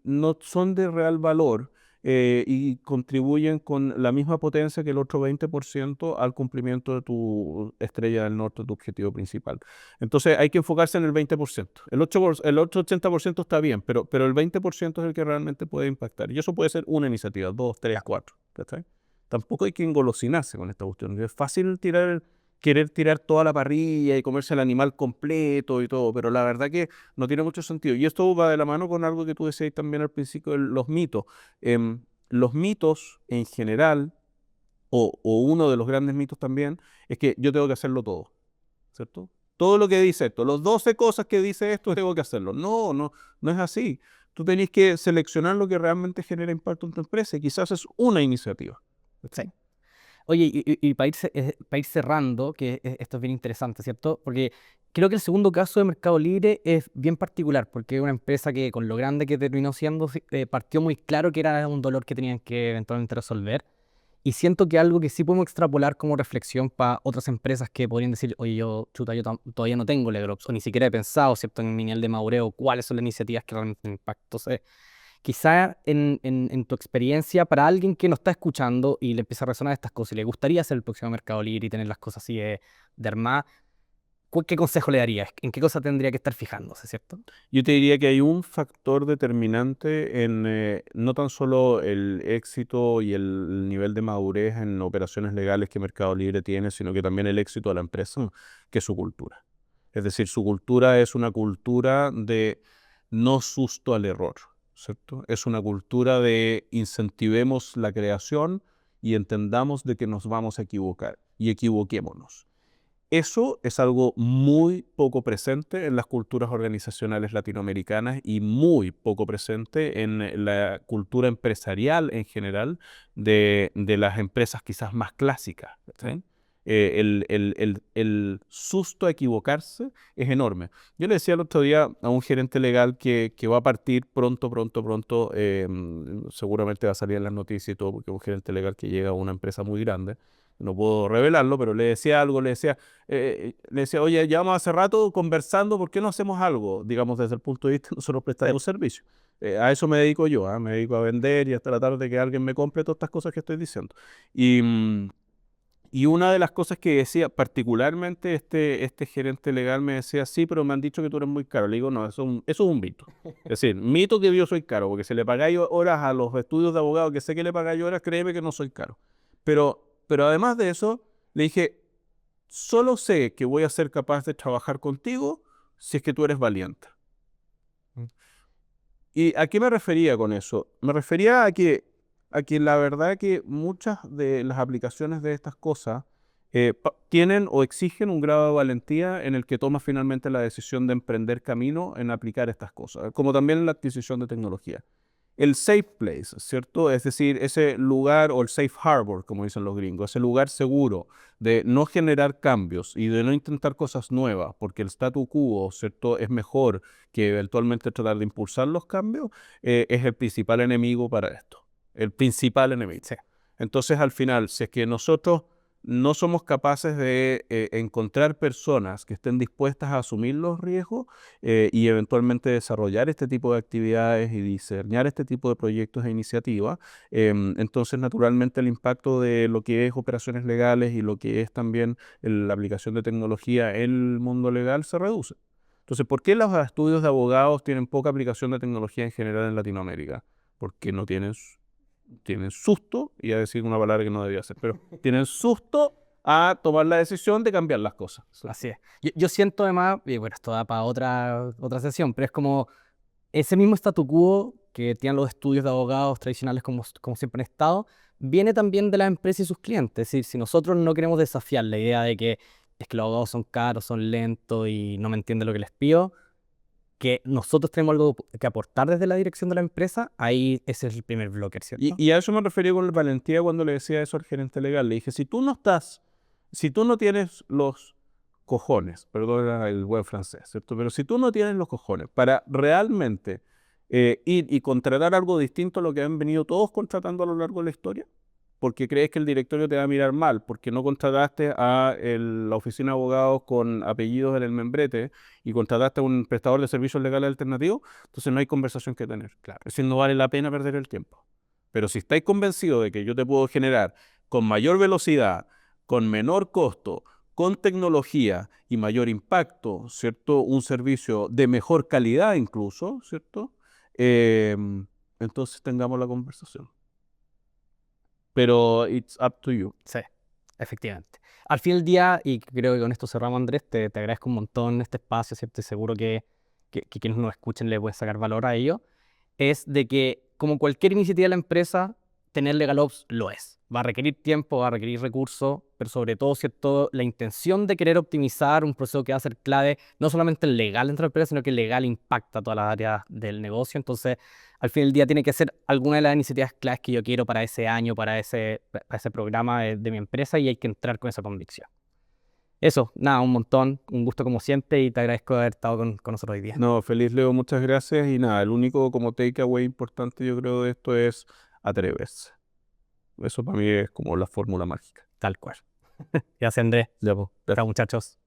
B: no son de real valor, y contribuyen con la misma potencia que el otro 20% al cumplimiento de tu estrella del norte, tu objetivo principal. Entonces hay que enfocarse en el 20%. El otro 80% está bien, pero el 20% es el que realmente puede impactar. Y eso puede ser una iniciativa, dos, tres, cuatro. ¿Cachai? Tampoco hay que engolosinarse con esta cuestión. Es fácil querer tirar toda la parrilla y comerse el animal completo y todo, pero la verdad que no tiene mucho sentido. Y esto va de la mano con algo que tú decías también al principio, los mitos. Los mitos en general, o uno de los grandes mitos también, es que yo tengo que hacerlo todo, ¿cierto? Todo lo que dice esto, los 12 cosas que dice esto, tengo que hacerlo. No es así. Tú tenés que seleccionar lo que realmente genera impacto en tu empresa, y quizás es una iniciativa.
A: Sí. Oye, y para ir cerrando, que esto es bien interesante, ¿cierto? Porque creo que el segundo caso de Mercado Libre es bien particular, porque es una empresa que con lo grande que terminó siendo, partió muy claro que era un dolor que tenían que eventualmente resolver. Y siento que algo que sí podemos extrapolar como reflexión para otras empresas que podrían decir, oye, todavía no tengo LegalOps, o ni siquiera he pensado, ¿cierto?, en mi nivel de madurez, cuáles son las iniciativas que realmente tienen impacto. Entonces, quizá en tu experiencia, para alguien que no está escuchando y le empieza a resonar estas cosas y le gustaría hacer el próximo Mercado Libre y tener las cosas así de armada, ¿qué consejo le darías? ¿En qué cosa tendría que estar fijándose, cierto?
B: Yo te diría que hay un factor determinante en no tan solo el éxito y el nivel de madurez en operaciones legales que Mercado Libre tiene, sino que también el éxito de la empresa, que es su cultura. Es decir, su cultura es una cultura de no susto al error, ¿cierto? Es una cultura de incentivemos la creación y entendamos de que nos vamos a equivocar y equivoquémonos. Eso es algo muy poco presente en las culturas organizacionales latinoamericanas y muy poco presente en la cultura empresarial en general de las empresas quizás más clásicas. ¿Sí? El susto a equivocarse es enorme. Yo le decía el otro día a un gerente legal que va a partir pronto, seguramente va a salir en las noticias y todo, porque es un gerente legal que llega a una empresa muy grande. No puedo revelarlo, pero le decía algo, le decía, oye, llevamos hace rato conversando, ¿por qué no hacemos algo? Digamos, desde el punto de vista de nosotros prestar un servicio. A eso me dedico yo, me dedico a vender y a tratar de que alguien me compre todas estas cosas que estoy diciendo. Y, Y una de las cosas que decía, particularmente este gerente legal me decía, sí, pero me han dicho que tú eres muy caro. Le digo, no, eso es un mito. Es decir, mito que yo soy caro, porque si le pagáis horas a los estudios de abogado, que sé que le pagáis horas, créeme que no soy caro. Pero además de eso, le dije, solo sé que voy a ser capaz de trabajar contigo si es que tú eres valiente. ¿Y a qué me refería con eso? Me refería a que la verdad que muchas de las aplicaciones de estas cosas tienen o exigen un grado de valentía en el que tomas finalmente la decisión de emprender camino en aplicar estas cosas, como también en la adquisición de tecnología. El safe place, ¿cierto? Es decir, ese lugar o el safe harbor, como dicen los gringos, ese lugar seguro de no generar cambios y de no intentar cosas nuevas, porque el statu quo, ¿cierto? Es mejor que eventualmente tratar de impulsar los cambios, es el principal enemigo para esto. El principal enemigo.
A: Sí.
B: Entonces, al final, si es que nosotros no somos capaces de encontrar personas que estén dispuestas a asumir los riesgos y eventualmente desarrollar este tipo de actividades y diseñar este tipo de proyectos e iniciativas, entonces naturalmente el impacto de lo que es operaciones legales y lo que es también la aplicación de tecnología en el mundo legal se reduce. Entonces, ¿por qué los estudios de abogados tienen poca aplicación de tecnología en general en Latinoamérica? Porque no tienen susto, y a decir una palabra que no debía hacer, pero tienen susto a tomar la decisión de cambiar las cosas.
A: Así es. Yo siento además, y bueno, esto da para otra sesión, pero es como ese mismo statu quo que tienen los estudios de abogados tradicionales como siempre han estado, viene también de las empresas y sus clientes. Es decir, si nosotros no queremos desafiar la idea de que es que los abogados son caros, son lentos y no me entienden lo que les pido, que nosotros tenemos algo que aportar desde la dirección de la empresa, ahí ese es el primer bloque, ¿cierto?
B: Y a eso me refería con la valentía cuando le decía eso al gerente legal. Le dije, si tú no tienes los cojones, perdón el buen francés, ¿cierto? Pero si tú no tienes los cojones para realmente ir y contratar algo distinto a lo que han venido todos contratando a lo largo de la historia, porque crees que el directorio te va a mirar mal, porque no contrataste a la oficina de abogados con apellidos en el membrete y contrataste a un prestador de servicios legales alternativos, entonces no hay conversación que tener. Claro, es decir, no vale la pena perder el tiempo. Pero si estáis convencidos de que yo te puedo generar con mayor velocidad, con menor costo, con tecnología y mayor impacto, ¿cierto? Un servicio de mejor calidad incluso, ¿cierto? Entonces tengamos la conversación. Pero it's up to you.
A: Sí, efectivamente. Al fin del día, y creo que con esto cerramos, Andrés, te agradezco un montón este espacio, ¿cierto? Y seguro que quienes nos escuchen le pueden sacar valor a ello. Es de que, como cualquier iniciativa de la empresa, tener LegalOps lo es. Va a requerir tiempo, va a requerir recursos, pero sobre todo, ¿cierto? La intención de querer optimizar un proceso que va a ser clave, no solamente el legal dentro de la empresa, sino que el legal impacta todas las áreas del negocio. Entonces, al fin del día tiene que ser alguna de las iniciativas claves que yo quiero para ese año, para ese programa de mi empresa y hay que entrar con esa convicción. Eso, nada, un montón, un gusto como siempre y te agradezco de haber estado con nosotros hoy día.
B: No, feliz Leo, muchas gracias. Y nada, el único como takeaway importante yo creo de esto es atreverse. Eso para mí es como la fórmula mágica.
A: Tal cual. Gracias, Andrés.
B: Ya, pues,
A: Chao, muchachos.